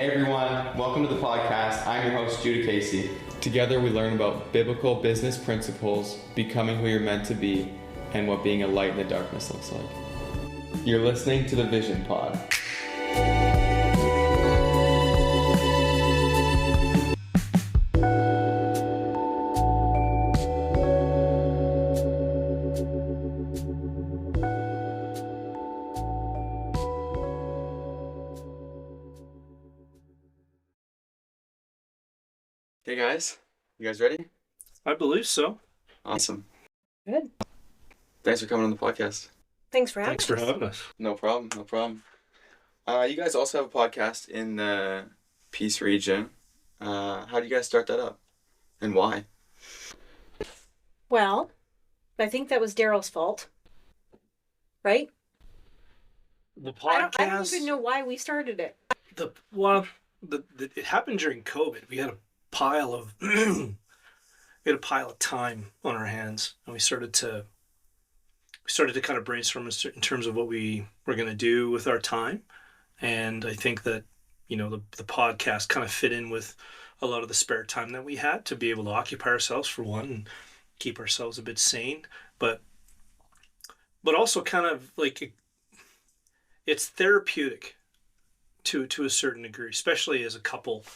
Hey everyone, welcome to the podcast. I'm your host, Judah Casey. Together we learn about biblical business principles, becoming who you're meant to be, and what being a light in the darkness looks like. You're listening to the Vision Pod. Hey guys, you guys ready? I believe so. Awesome. Good. Thanks for coming on the podcast. Thanks for having Thanks for having us. No problem. You guys also have a podcast in the Peace region. How did you guys start that up? And why? Well, I think that was Darryl's fault. Right? The podcast. I don't even know why we started it. It happened during COVID. We had a pile of time on our hands, and we started to kind of brainstorm in terms of what we were going to do with our time. And I think that the podcast kind of fit in with a lot of the spare time that we had to be able to occupy ourselves, for one, and keep ourselves a bit sane, but also kind of like it's therapeutic to a certain degree, especially as a couple,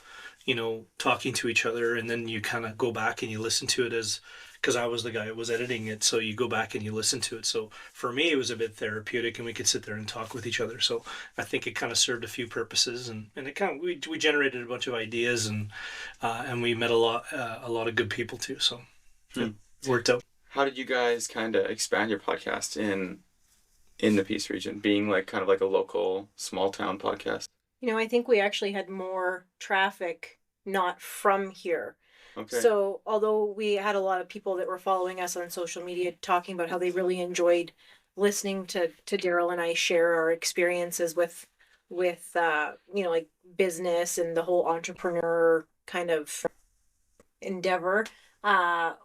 talking to each other. And then you kind of go back and you listen to it, because I was the guy who was editing it, so you go back and you listen to it. So for me, it was a bit therapeutic, and we could sit there and talk with each other. So I think it kind of served a few purposes, and it kind of we generated a bunch of ideas, and we met a lot of good people too. So it worked out. How did you guys kind of expand your podcast in the Peace region, being like kind of like a local small town podcast? I think we actually had more traffic not from here. Okay. So although we had a lot of people that were following us on social media talking about how they really enjoyed listening to Darryl and I share our experiences with like business and the whole entrepreneur kind of endeavor, our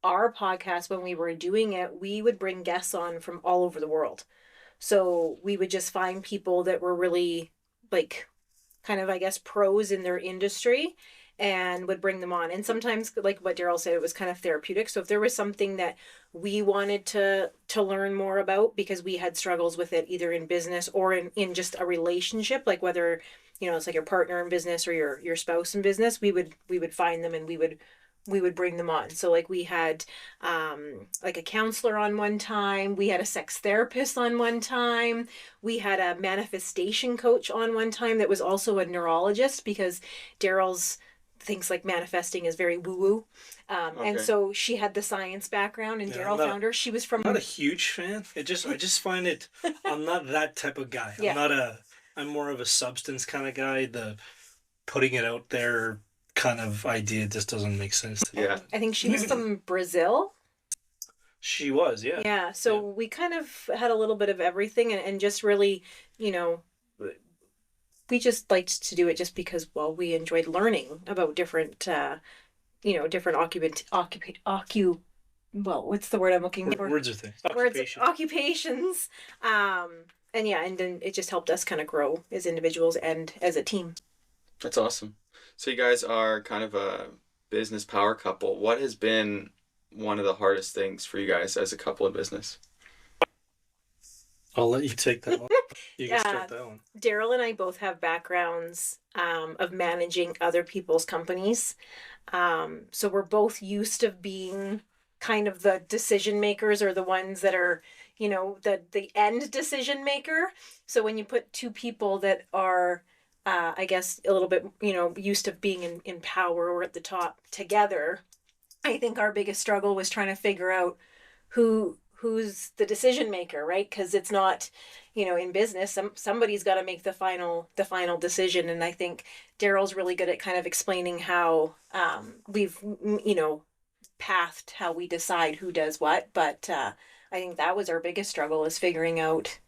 podcast, when we were doing it, we would bring guests on from all over the world. So we would just find people that were really like kind of, I guess, pros in their industry, and would bring them on. And sometimes, like what Darryl said, it was kind of therapeutic. So if there was something that we wanted to learn more about, because we had struggles with it either in business or in just a relationship, like whether, it's like your partner in business or your spouse in business, we would find them and we would bring them on. So like we had like a counselor on one time, we had a sex therapist on one time, we had a manifestation coach on one time that was also a neurologist, because Darryl's thinks like manifesting is very woo-woo. Okay. And so she had the science background, and Darryl found her. She was from... I'm not a huge fan. I just find it, I'm not that type of guy. Yeah. I'm more of a substance kind of guy. The putting it out there kind of idea just doesn't make sense. Yeah. I think she was from Brazil. She was, yeah. Yeah, so we kind of had a little bit of everything, and just really, we just liked to do it just because, well, we enjoyed learning about different, different what's the word I'm looking for? Words are things. Occupations. And then it just helped us kind of grow as individuals and as a team. That's awesome. So you guys are kind of a business power couple. What has been one of the hardest things for you guys as a couple in business? I'll let you take that one. You can start that one. Darryl and I both have backgrounds of managing other people's companies. So we're both used to being kind of the decision makers, or the ones that are, the end decision maker. So when you put two people that are, I guess, a little bit, used to being in power or at the top together, I think our biggest struggle was trying to figure out who's the decision maker, right? Because it's not, in business, somebody's got to make the final decision. And I think Darryl's really good at kind of explaining how we've, pathed how we decide who does what. But I think that was our biggest struggle, is figuring out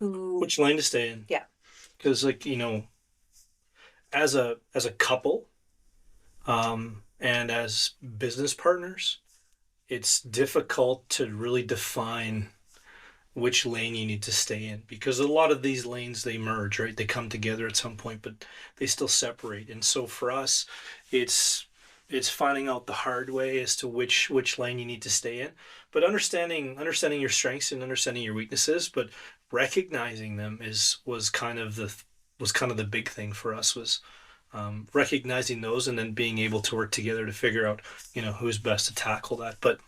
which lane to stay in. Yeah. Because as a couple, and as business partners, it's difficult to really define which lane you need to stay in, because a lot of these lanes, they merge, right? They come together at some point, but they still separate. And so for us, it's finding out the hard way as to which lane you need to stay in, but understanding your strengths and understanding your weaknesses, but recognizing them was kind of the big thing for us, was recognizing those and then being able to work together to figure out, who's best to tackle that. But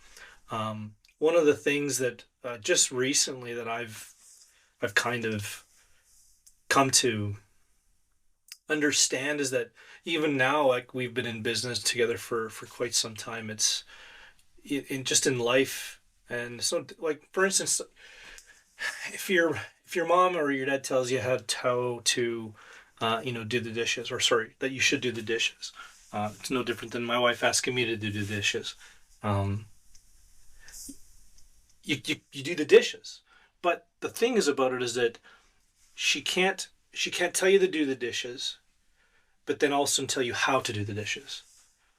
one of the things that just recently that I've kind of come to understand is that even now, like, we've been in business together for quite some time. It's just in life. And so, like, for instance, if your mom or your dad tells you how to do the dishes, or sorry, that you should do the dishes, it's no different than my wife asking me to do the dishes. You do the dishes, but the thing is about it is that she can't tell you to do the dishes, but then also tell you how to do the dishes.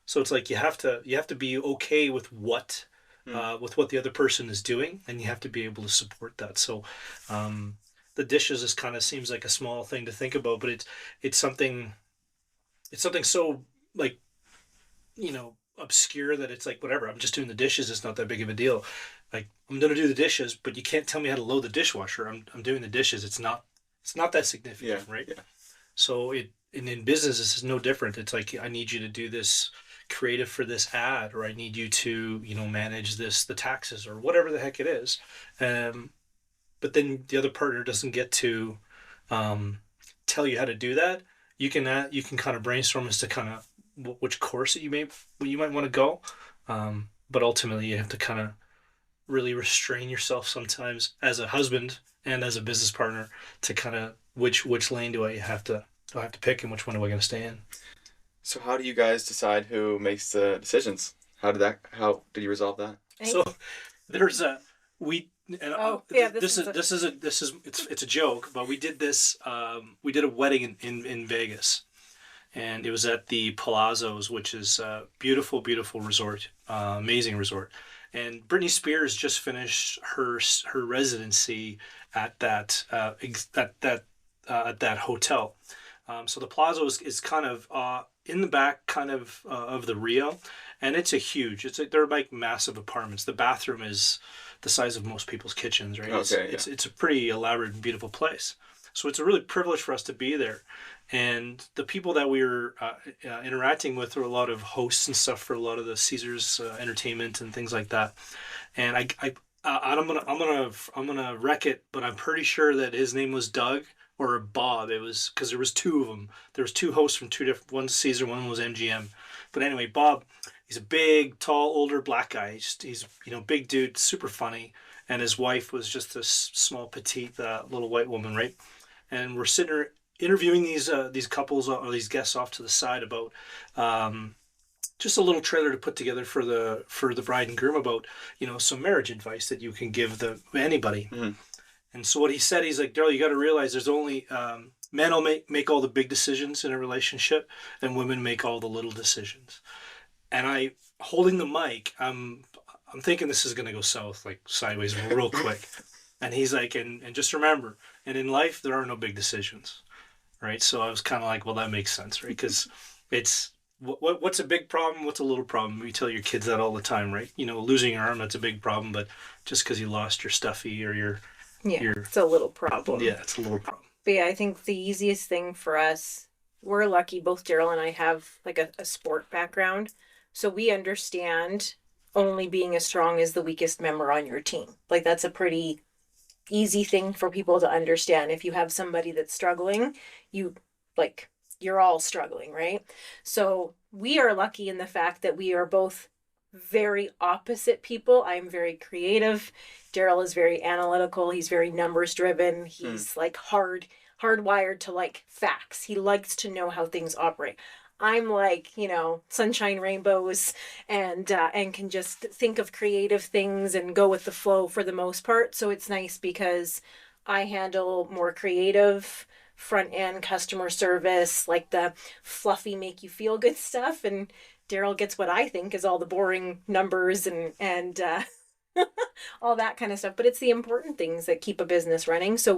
So it's like you have to be okay with what the other person is doing, and you have to be able to support that. So the dishes is kind of seems like a small thing to think about, but it's something so, like, obscure that it's like, whatever, I'm just doing the dishes, it's not that big of a deal. Like, I'm gonna do the dishes, but you can't tell me how to load the dishwasher. I'm doing the dishes. It's not that significant, right? Yeah. So in business, this is no different. It's like, I need you to do this creative for this ad, or I need you to manage the taxes, or whatever the heck it is. But then the other partner doesn't get to tell you how to do that. You can kind of brainstorm as to kind of which course that you might want to go. But ultimately, you have to kind of really restrain yourself sometimes as a husband and as a business partner to kind of which lane do I have to pick, and which one am I going to stay in. So how do you guys decide who makes the decisions? How did you resolve that? So there's it's a joke, but we did this. We did a wedding in Vegas, and it was at the Palazzos, which is a beautiful resort, amazing resort. And Britney Spears just finished her residency at that hotel. So the Plaza is kind of in the back, kind of the Rio, and they're like massive apartments. The bathroom is the size of most people's kitchens, right? Okay, it's a pretty elaborate and beautiful place. So it's a really privilege for us to be there. And the people that we were interacting with were a lot of hosts and stuff for a lot of the Caesars entertainment and things like that. And I'm gonna wreck it, but I'm pretty sure that his name was Doug or Bob. It was because there was two of them. There was two hosts from two different. One's Caesar, one was MGM. But anyway, Bob, he's a big, tall, older black guy. He's big dude, super funny. And his wife was just a small, petite little white woman, right? And we're sitting there interviewing these couples or these guests off to the side about just a little trailer to put together for the bride and groom about some marriage advice that you can give anybody. Mm-hmm. And so what he said, he's like, Darryl, you got to realize there's only men will make all the big decisions in a relationship, and women make all the little decisions. And I, holding the mic, I'm thinking this is going to go south, like sideways real quick. And he's like, and just remember, and in life, there are no big decisions, right? So I was kind of like, well, that makes sense, right? Because it's, what's a big problem? What's a little problem? We tell your kids that all the time, right? Losing your arm, that's a big problem, but just because you lost your stuffy or your... it's a little problem. Yeah, it's a little problem. But yeah, I think the easiest thing for us, we're lucky, both Darryl and I have like a sport background. So we understand only being as strong as the weakest member on your team. Like, that's a pretty easy thing for people to understand. If you have somebody that's struggling, you're all struggling, right? So we are lucky in the fact that we are both very opposite people. I'm very creative. Darryl is very analytical. He's very numbers driven. He's like hardwired to like facts. He likes to know how things operate. I'm like, sunshine, rainbows, and can just think of creative things and go with the flow for the most part. So it's nice because I handle more creative front end customer service, like the fluffy, make you feel good stuff. And Darryl gets what I think is all the boring numbers and all that kind of stuff. But it's the important things that keep a business running. So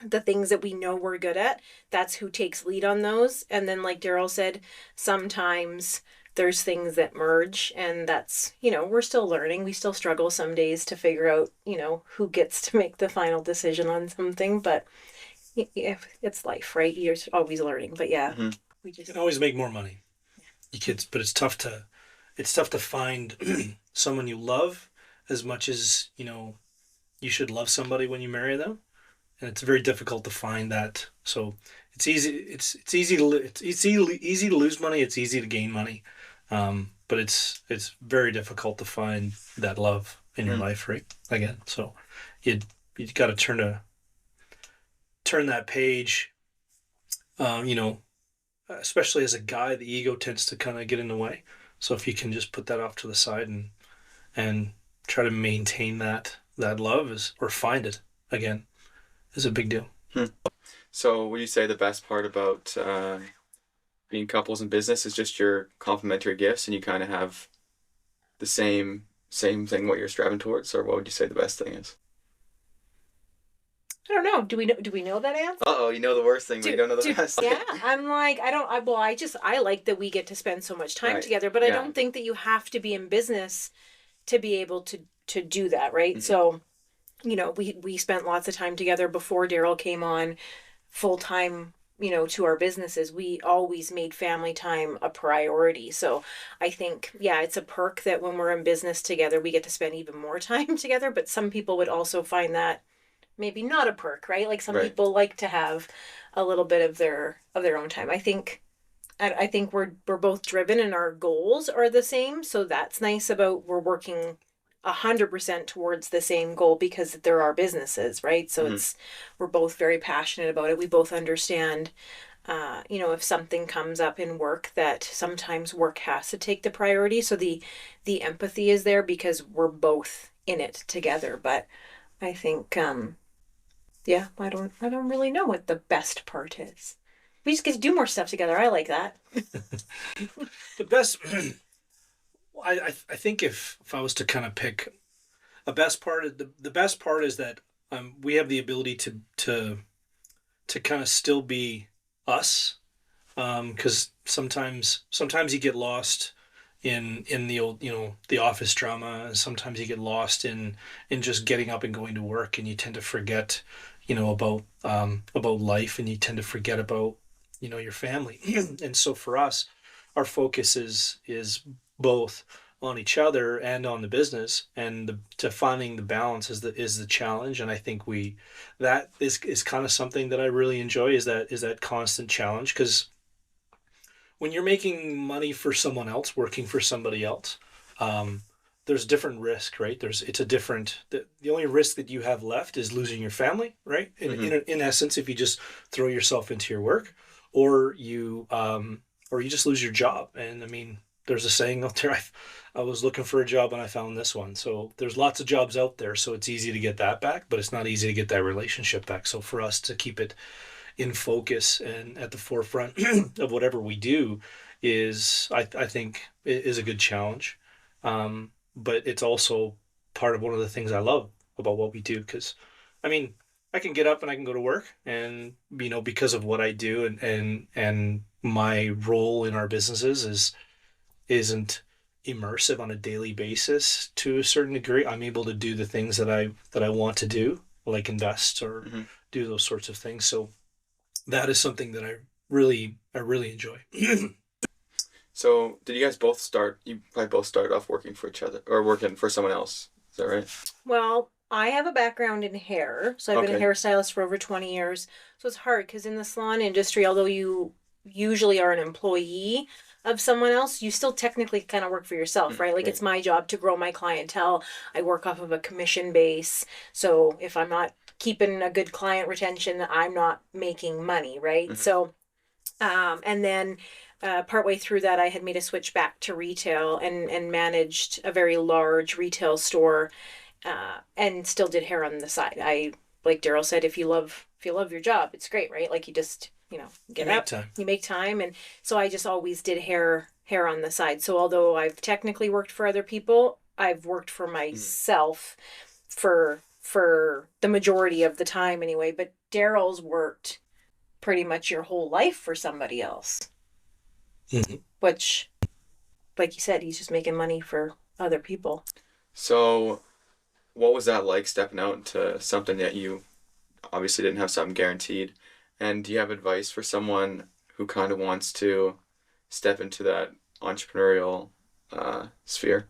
the things that we know we're good at, that's who takes lead on those. And then, like Darryl said, sometimes there's things that merge, and that's, we're still learning. We still struggle some days to figure out, who gets to make the final decision on something. But if it's life, right? You're always learning. But yeah, you can always make more money. You kids, but it's tough to find someone you love as much as, you should love somebody when you marry them. And it's very difficult to find that. So it's easy to lose money. It's easy to gain money. But it's very difficult to find that love in your life, right? Again, so you got to turn that page. Especially as a guy, the ego tends to kind of get in the way. So if you can just put that off to the side and try to maintain that love or find it again, is a big deal. So would you say the best part about being couples in business is just your complementary gifts, and you kind of have the same thing what you're striving towards? Or what would you say the best thing is? I don't know. Do we know that answer? You know the worst thing, but you don't know the best. Yeah, I'm like, I like that we get to spend so much time together, but I don't think that you have to be in business to be able to do that, right? Mm-hmm. So, we spent lots of time together before Darryl came on full time, to our businesses. We always made family time a priority. So I think, it's a perk that when we're in business together, we get to spend even more time together. But some people would also find that maybe not a perk, right? Like some people like to have a little bit of their own time. I think we're both driven and our goals are the same. So that's nice about we're working 100% towards the same goal because there are businesses, right? So we're both very passionate about it. We both understand, if something comes up in work, that sometimes work has to take the priority. So the empathy is there because we're both in it together. But I think, I don't really know what the best part is. We just get to do more stuff together. I like that. The best, I think if I was to kind of pick a best part, the best part is that we have the ability to kind of still be us, because sometimes you get lost in the old, the office drama, and sometimes you get lost in just getting up and going to work, and you tend to forget about life, and you tend to forget about your family. And so for us, our focus is both on each other and on the business, and to finding the balance is the challenge. And I think that is kind of something that I really enjoy, is that constant challenge, because when you're making money for someone else, working for somebody else, there's different risk, right? The only risk that you have left is losing your family, right? In essence, if you just throw yourself into your work, or you just lose your job. And I mean, there's a saying out there, I was looking for a job and I found this one. So there's lots of jobs out there. So it's easy to get that back, but it's not easy to get that relationship back. So for us to keep it in focus and at the forefront of whatever we do is, I think, is a good challenge. But it's also part of one of the things I love about what we do. Because, I mean, I can get up and I can go to work, and, because of what I do and my role in our businesses isn't immersive on a daily basis to a certain degree. I'm able to do the things that I want to do, like invest or do those sorts of things. So that is something that I really enjoy. So did you guys you probably both started off working for each other or working for someone else? Is that right? Well, I have a background in hair. So I've been a hairstylist for over 20 years. So it's hard because in the salon industry, although you usually are an employee of someone else, you still technically kind of work for yourself, right? Like it's my job to grow my clientele. I work off of a commission base. So if I'm not keeping a good client retention, I'm not making money, right? So, and then partway through that, I had made a switch back to retail and managed a very large retail store, and still did hair on the side. Like Darryl said, if you love your job, it's great, right? Like you just, get up, you make time. And so I just always did hair on the side. So although I've technically worked for other people, I've worked for myself for the majority of the time anyway, but Darryl's worked pretty much your whole life for somebody else. Mm-hmm. Which, like you said, he's just making money for other people. So, what was that like, stepping out into something that you obviously didn't have something guaranteed? And do you have advice for someone who kind of wants to step into that entrepreneurial sphere?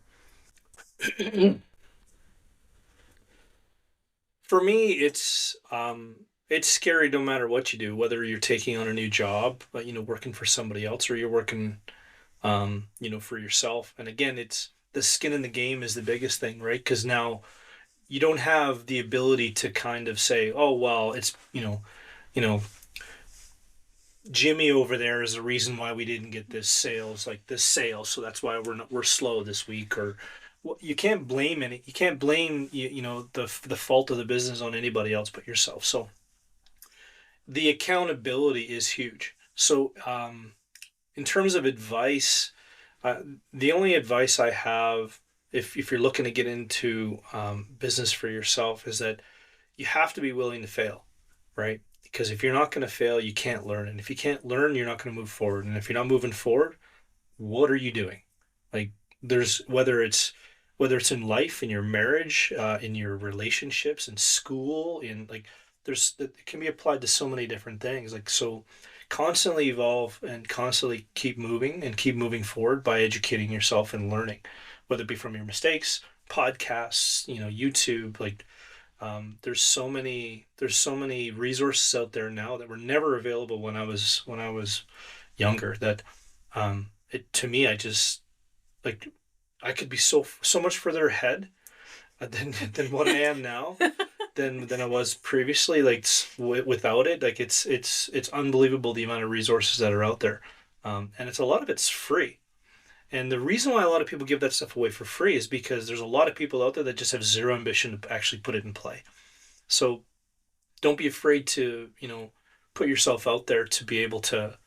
For me, it's scary no matter what you do, whether you're taking on a new job, working for somebody else, or you're working, for yourself. And again, it's the skin in the game is the biggest thing, right? Because now you don't have the ability to kind of say, oh, well, it's, you know, Jimmy over there is the reason why we didn't get this sale, so that's why we're slow this week. Or you can't blame the fault of the business on anybody else but yourself. So the accountability is huge. So in terms of advice, the only advice I have, if you're looking to get into business for yourself, is that you have to be willing to fail, right? Because if you're not going to fail, you can't learn. And if you can't learn, you're not going to move forward. And if you're not moving forward, what are you doing? Like, there's whether it's in life, in your marriage, in your relationships, in school, it can be applied to so many different things. Like, so constantly evolve and constantly keep moving and keep moving forward by educating yourself and learning, whether it be from your mistakes, podcasts, YouTube, there's so many resources out there now that were never available when I was younger, that to me, I just, like, I could be so much further ahead than what I am now than I was previously. Like, without it, like, it's unbelievable the amount of resources that are out there, and a lot of it's free. And the reason why a lot of people give that stuff away for free is because there's a lot of people out there that just have zero ambition to actually put it in play. So don't be afraid to, put yourself out there to be able to,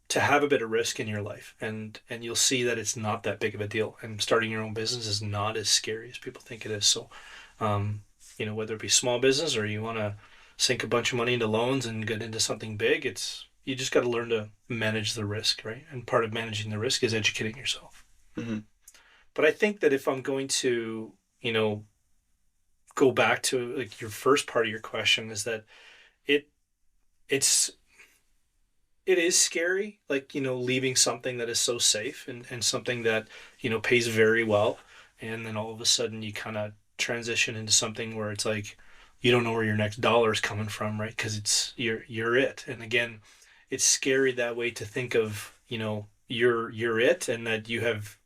to have a bit of risk in your life. And you'll see that it's not that big of a deal. And starting your own business is not as scary as people think it is. So, whether it be small business or you want to sink a bunch of money into loans and get into something big, you just got to learn to manage the risk, right? And part of managing the risk is educating yourself. Mm-hmm. But I think that if I'm going to, go back to, like, your first part of your question, is that it is scary, like, leaving something that is so safe and something that, pays very well. And then all of a sudden you kind of transition into something where it's like, you don't know where your next dollar is coming from, right? Because you're it. And again, it's scary that way, to think of, you're it, and that you have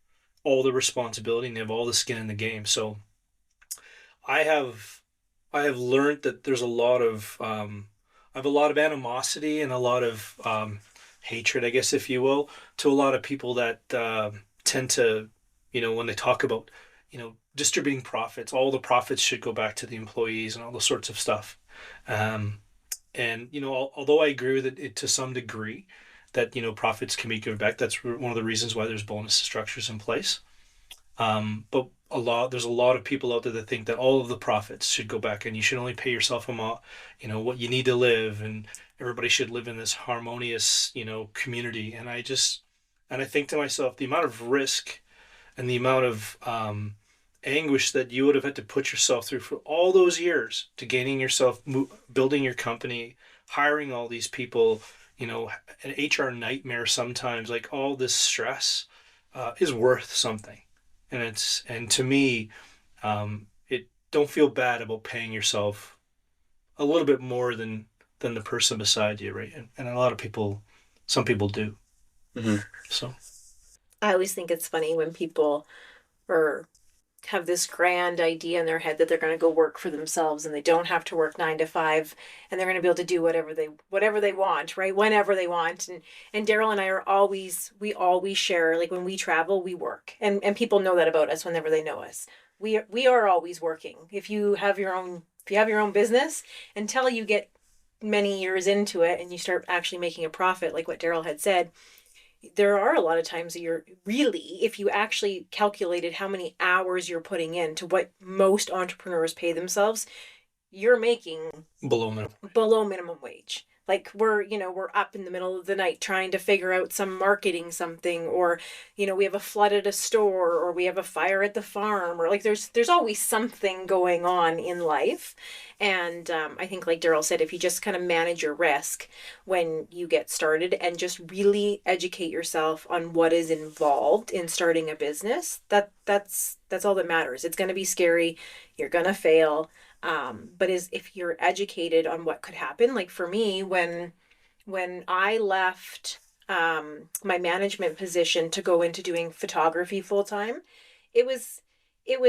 all the responsibility and you have all the skin in the game. So I have learned that there's I have a lot of animosity and a lot of hatred, I guess, if you will, to a lot of people that tend to, when they talk about, distributing profits, all the profits should go back to the employees and all those sorts of stuff. And, although I agree with it to some degree, that, profits can be given back, that's one of the reasons why there's bonus structures in place. But there's a lot of people out there that think that all of the profits should go back, and you should only pay yourself what you need to live, and everybody should live in this harmonious, community. And I think to myself, the amount of risk and the amount of anguish that you would have had to put yourself through for all those years to gaining yourself, building your company, hiring all these people, an HR nightmare sometimes, like, all this stress is worth something. And to me, don't feel bad about paying yourself a little bit more than the person beside you, right? And a lot of people, some people do. Mm-hmm. So I always think it's funny when people have this grand idea in their head that they're going to go work for themselves and they don't have to work 9 to 5, and they're going to be able to do whatever they want, right? Whenever they want. And Darryl and I we always share, like, when we travel, we work, and people know that about us whenever they know us. We are always working. If you have your own business, until you get many years into it and you start actually making a profit, like what Darryl had said, there are a lot of times that you're really, if you actually calculated how many hours you're putting in to what most entrepreneurs pay themselves, you're making below minimum wage. Like we're up in the middle of the night trying to figure out some marketing something, or, we have a flood at a store, or we have a fire at the farm, or like there's always something going on in life. And I think, like Darryl said, if you just kind of manage your risk when you get started and just really educate yourself on what is involved in starting a business, that's all that matters. It's going to be scary. You're going to fail. But if you're educated on what could happen, like for me, when I left my management position to go into doing photography full time, it was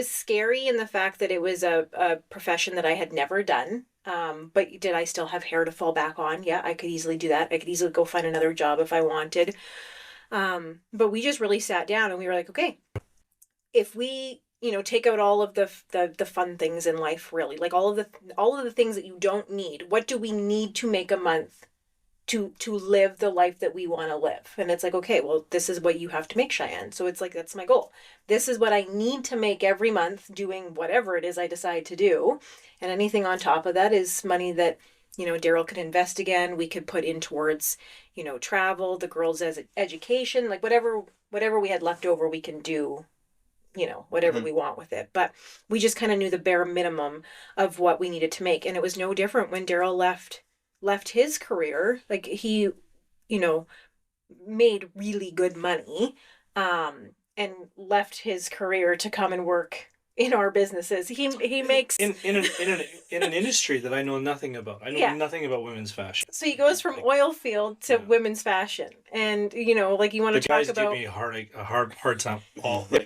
scary in the fact that it was a profession that I had never done. But did I still have hair to fall back on? Yeah, I could easily do that. I could easily go find another job if I wanted. But we just really sat down and we were like, okay, if we take out all of the fun things in life, really, like all of the things that you don't need, what do we need to make a month to live the life that we want to live? And it's like, okay, well, this is what you have to make, Chyanne. So it's like, that's my goal. This is what I need to make every month doing whatever it is I decide to do. And anything on top of that is money that Darryl could invest again. We could put in towards travel, the girls' as education, like whatever we had left over, we can do whatever we want with it. But we just kind of knew the bare minimum of what we needed to make. And it was no different when Darryl left his career. Like he, made really good money, and left his career to come and work in our businesses. He makes in an industry that I know nothing about. I know nothing about women's fashion. So he goes from oil field to women's fashion, and like you want to talk about. The guys give me a hard time.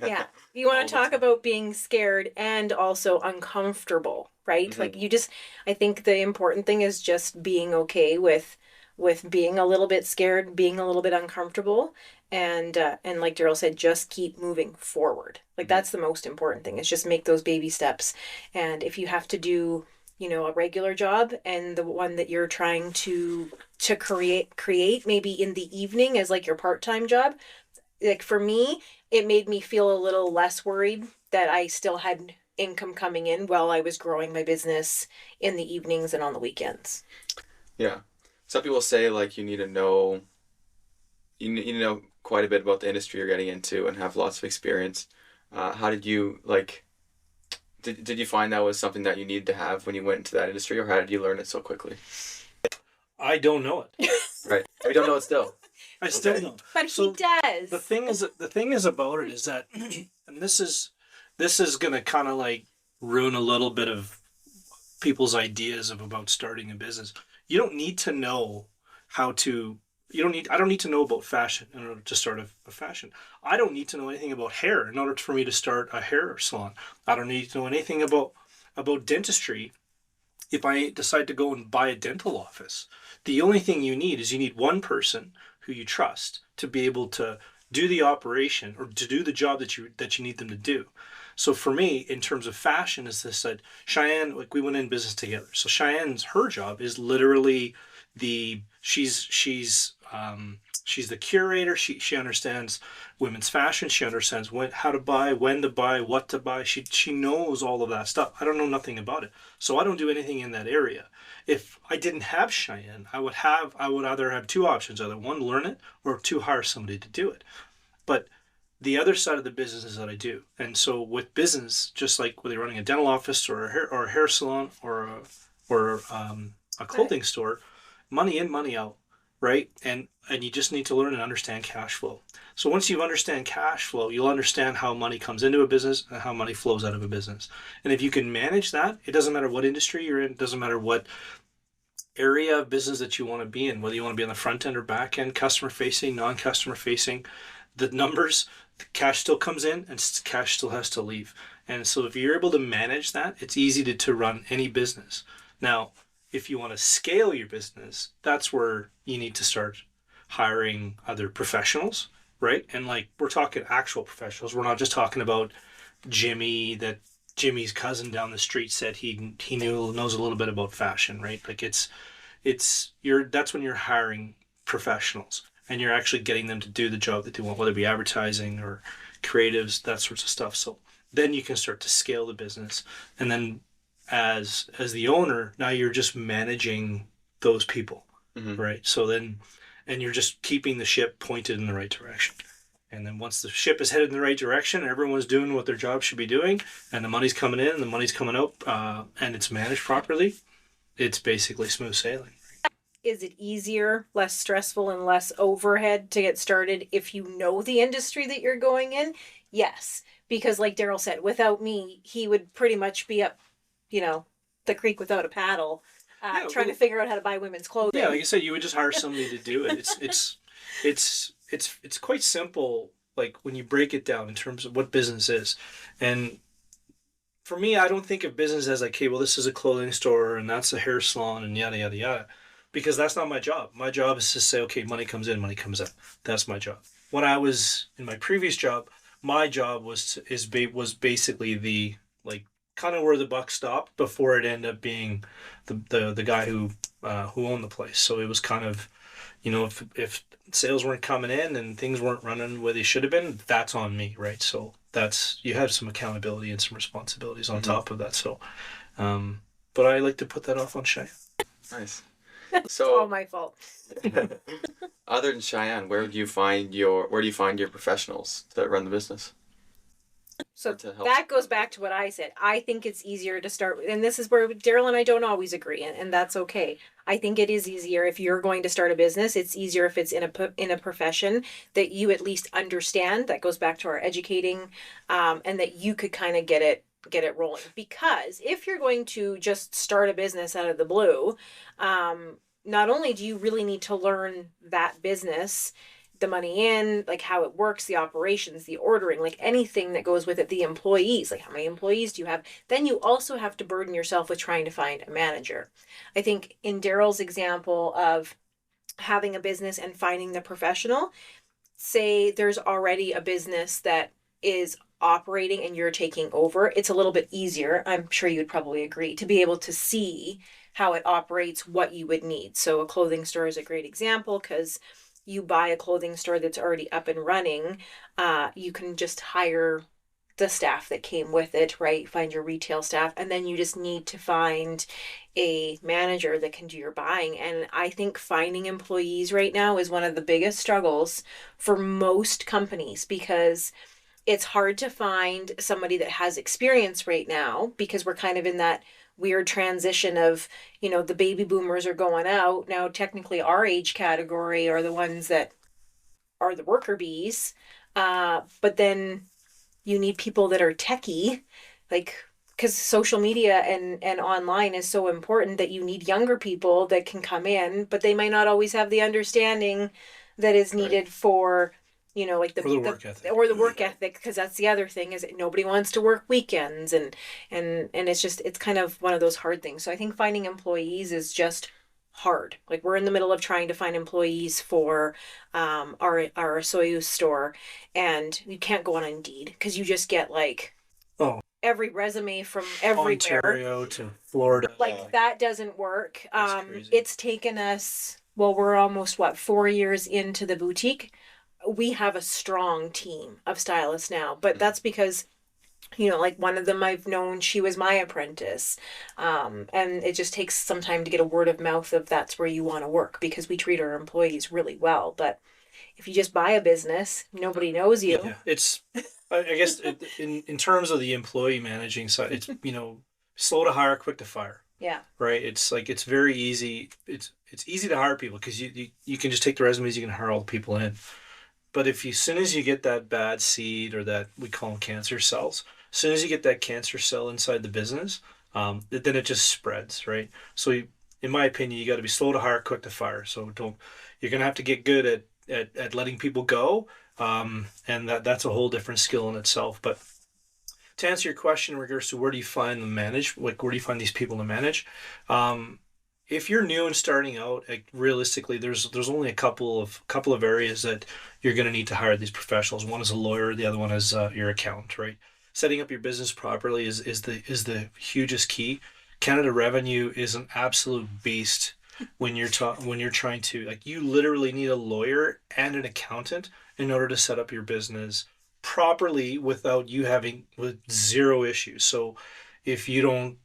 Yeah, you want to talk about being scared and also uncomfortable, right? Mm-hmm. Like I think the important thing is just being okay with being a little bit scared, being a little bit uncomfortable. And like Darryl said, just keep moving forward. Like that's the most important thing, is just make those baby steps. And if you have to do, a regular job and the one that you're trying to create maybe in the evening as like your part-time job, like for me, it made me feel a little less worried that I still had income coming in while I was growing my business in the evenings and on the weekends. Yeah. Some people say like you need to know quite a bit about the industry you're getting into and have lots of experience. How did you did you find that was something that you needed to have when you went into that industry, or how did you learn it so quickly? I don't know it. Right. We don't know it still. I still don't. But so he does. The thing is about it is that, and this is going to kind of like ruin a little bit of people's ideas about starting a business. You don't need to know I don't need to know about fashion in order to start a fashion. I don't need to know anything about hair in order for me to start a hair salon. I don't need to know anything about dentistry if I decide to go and buy a dental office. The only thing you need one person who you trust to be able to do the operation or to do the job that you need them to do. So for me, in terms of fashion, is this that Chyanne, like we went in business together. So her job is literally she's the curator. She understands women's fashion. She understands how to buy, when to buy, what to buy. She knows all of that stuff. I don't know nothing about it. So I don't do anything in that area. If I didn't have Chyanne, I would either have two options, either one, learn it, or two, hire somebody to do it. But the other side of the business is that I do. And so with business, just like whether you're running a dental office or a hair salon or a clothing store, money in, money out, right? And you just need to learn and understand cash flow. So once you understand cash flow, you'll understand how money comes into a business and how money flows out of a business. And if you can manage that, it doesn't matter what industry you're in, it doesn't matter what area of business that you want to be in, whether you want to be on the front end or back end, customer facing, non-customer facing, the numbers, the cash still comes in and cash still has to leave. And so if you're able to manage that, it's easy to run any business. Now, if you want to scale your business, that's where you need to start hiring other professionals, right? And like we're talking actual professionals. We're not just talking about Jimmy's cousin down the street said he knows a little bit about fashion, right? Like that's when you're hiring professionals. and you're actually getting them to do the job that they want, whether it be advertising or creatives, that sorts of stuff. So then you can start to scale the business. And then as the owner, now you're just managing those people, right? So then, and you're just keeping the ship pointed in the right direction. And then once the ship is headed in the right direction, everyone's doing what their job should be doing, and the money's coming in and the money's coming out, and it's managed properly, it's basically smooth sailing. Is it easier, less stressful, and less overhead to get started if you know the industry that you're going in? Yes. Because like Darryl said, without me, he would pretty much be up, the creek without a paddle, trying to figure out how to buy women's clothing. Yeah, like I said, you would just hire somebody to do it. It's quite simple, like when you break it down in terms of what business is. And for me, I don't think of business as like, hey, well, this is a clothing store and that's a hair salon and yada, yada, yada. Because that's not my job. My job is to say, okay, money comes in, money comes out. That's my job. When I was in my previous job, my job was basically the, like, kind of where the buck stopped before it ended up being the guy who owned the place. So it was kind of, if sales weren't coming in and things weren't running where they should have been, that's on me, right? So you have some accountability and some responsibilities on top of that. So, but I like to put that off on Cheyenne. Nice. It's all my fault. Other than Cheyenne, where do you find your professionals that run the business? So that goes back to what I said. I think it's easier to start with, and this is where Darryl and I don't always agree, and that's okay. I think it is easier if you're going to start a business. It's easier if it's in a profession that you at least understand. That goes back to our educating, and that you could kind of get it rolling. Because if you're going to just start a business out of the blue, not only do you really need to learn that business, the money in, like how it works, the operations, the ordering, like anything that goes with it, the employees, like how many employees do you have? Then you also have to burden yourself with trying to find a manager. I think in Darryl's example of having a business and finding the professional, say there's already a business that is operating and you're taking over, it's a little bit easier, I'm sure you would probably agree, to be able to see how it operates, what you would need. So a clothing store is a great example because you buy a clothing store that's already up and running, you can just hire the staff that came with it, right? Find your retail staff, and then you just need to find a manager that can do your buying. And I think finding employees right now is one of the biggest struggles for most companies because it's hard to find somebody that has experience right now because we're kind of in that weird transition of, the baby boomers are going out. Now, technically our age category are the ones that are the worker bees. But then you need people that are techie, like, because social media and online is so important that you need younger people that can come in, but they might not always have the understanding that is needed for, like the work ethic, because that's the other thing is that nobody wants to work weekends and it's kind of one of those hard things. So I think finding employees is just hard. Like we're in the middle of trying to find employees for our Soyuz store, and you can't go on Indeed because you just get like every resume from everywhere. Ontario to Florida. Like that doesn't work. It's taken us, we're almost 4 years into the boutique. We have a strong team of stylists now, but that's because, like one of them I've known, she was my apprentice. And it just takes some time to get a word of mouth of that's where you want to work because we treat our employees really well. But if you just buy a business, nobody knows you. Yeah, it's, I guess in terms of the employee managing side, it's, slow to hire, quick to fire. Yeah. Right. It's like, it's very easy. It's easy to hire people because you can just take the resumes, you can hire all the people in. But as soon as you get that bad seed or that we call them cancer cells, as soon as you get that cancer cell inside the business, then it just spreads, right? So in my opinion, you got to be slow to hire, quick to fire. So you're going to have to get good at letting people go. And that's a whole different skill in itself. But to answer your question in regards to where do you find these people to manage? If you're new and starting out, realistically, there's only a couple of areas that you're going to need to hire these professionals. One is a lawyer, the other one is your accountant, right? Setting up your business properly is the hugest key. Canada Revenue is an absolute beast when you're trying to, like, you literally need a lawyer and an accountant in order to set up your business properly without you having with zero issues. So if you don't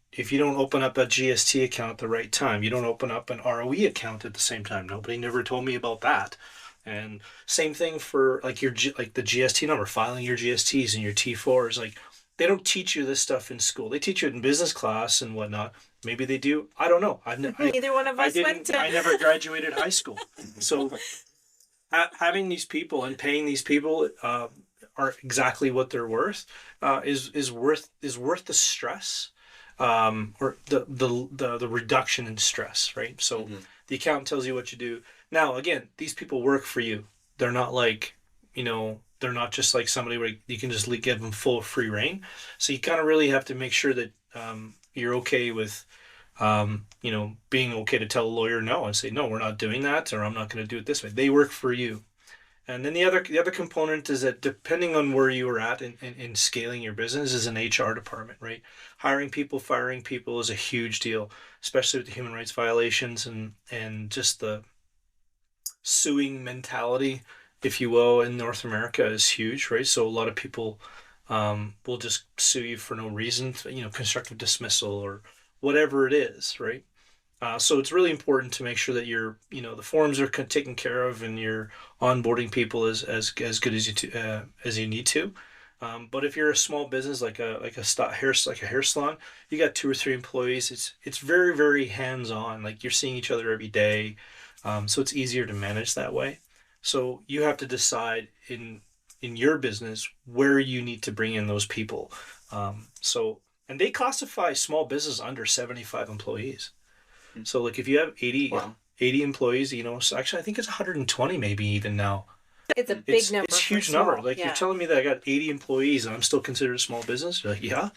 open up a GST account at the right time, you don't open up an ROE account at the same time. Nobody never told me about that. And same thing for like like the GST number, filing your GSTs and your T4s. Like, they don't teach you this stuff in school. They teach you it in business class and whatnot. Maybe they do. I don't know. Neither one of us went to. I never graduated high school. So having these people and paying these people are exactly what they're worth is worth the stress, or the reduction in stress, right? So the accountant tells you what you do. Now, again, these people work for you. They're not like, they're not just like somebody where you can just give them full free reign. So you kind of really have to make sure that you're okay with, being okay to tell a lawyer no and say, no, we're not doing that, or I'm not going to do it this way. They work for you. And then the other component is that depending on where you are at in scaling your business is an HR department, right? Hiring people, firing people is a huge deal, especially with the human rights violations and just the suing mentality, if you will, in North America is huge, right? So a lot of people will just sue you for no reason, constructive dismissal or whatever it is, right? So it's really important to make sure that the forms are taken care of and you're onboarding people as good as you need to. But if you're a small business like a hair salon, you got 2 or 3 employees. It's very, very hands-on. Like, you're seeing each other every day, so it's easier to manage that way. So you have to decide in your business where you need to bring in those people. And they classify small business under 75 employees. So like if you have 80 employees, so actually I think it's 120 maybe even now. It's a big number. It's a huge number. Like, you're telling me that I got 80 employees and I'm still considered a small business? You're like, yeah,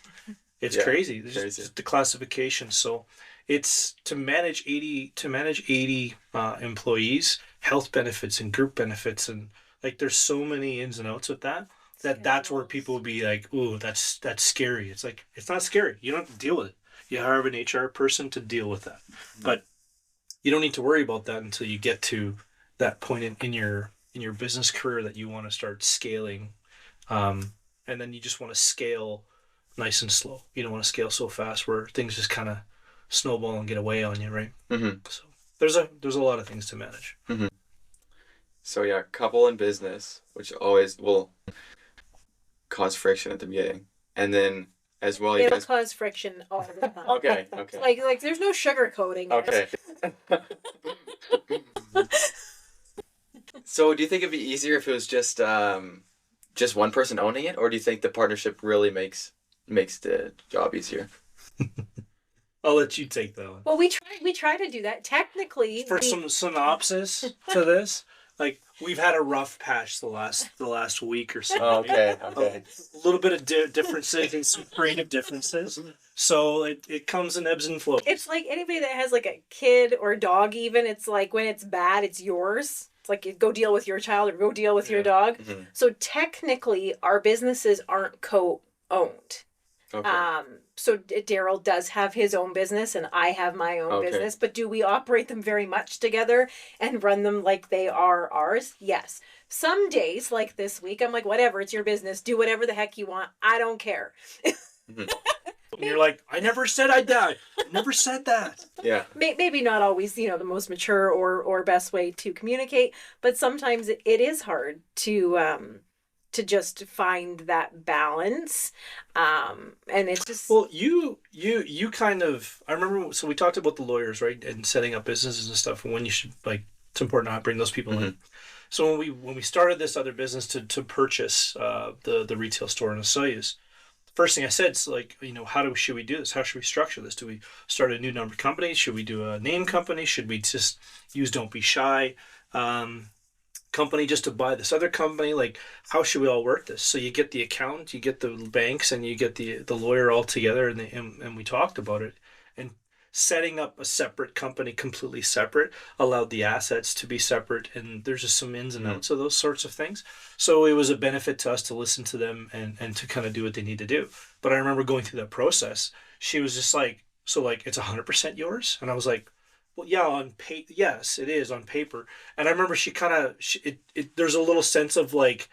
it's crazy. It's just the classification. So it's to manage 80 employees, health benefits and group benefits, and like there's so many ins and outs with that's where people would be like, ooh, that's scary. It's like, it's not scary. You don't have to deal with it. You hire an HR person to deal with that. But you don't need to worry about that until you get to that point in your business career that you want to start scaling. And then you just want to scale nice and slow. You don't want to scale so fast where things just kind of snowball and get away on you, right? Mm-hmm. So there's a lot of things to manage. Mm-hmm. So yeah, couple in business, which always will cause friction at the beginning. And then as well, it'll cause friction all the time. Okay. Like there's no sugarcoating. Okay. So do you think it'd be easier if it was just one person owning it, or do you think the partnership really makes the job easier? I'll let you take that one. Well, we try to do that. Technically, for some synopsis to this, like, we've had a rough patch the last week or so. Oh, okay. A little bit of differences and some creative differences. So it comes in ebbs and flows. It's like anybody that has like a kid or dog even, it's like when it's bad, it's yours. It's like, go deal with your child or go deal with your dog. Mm-hmm. So technically, our businesses aren't co-owned. Okay. So Darryl does have his own business and I have my own business, but do we operate them very much together and run them like they are ours? Yes. Some days, like this week, I'm like, whatever, it's your business. Do whatever the heck you want. I don't care. Mm-hmm. And you're like, I never said I died. Never said that. Yeah. Maybe not always, the most mature or best way to communicate, but sometimes it is hard to just find that balance. And it's just... Well, you kind of... I remember, so we talked about the lawyers, right? And setting up businesses and stuff, and when you should, like, it's important to bring those people in. So when we started this other business to purchase the retail store in Osoyoos, the first thing I said is, like, should we do this? How should we structure this? Do we start a new number of companies? Should we do a name company? Should we just use Don't Be Shy company just to buy this other company? Like, how should we all work this? So you get the accountant, you get the banks, and you get the lawyer all together, and we talked about it. And setting up a separate company, completely separate, allowed the assets to be separate, and there's just some ins and outs of those sorts of things. So it was a benefit to us to listen to them and to kind of do what they need to do. But I remember going through that process. She was just like, so like, it's 100% yours? And I was like, Well, yeah, yes, it is on paper. And I remember she kind of, there's a little sense of like,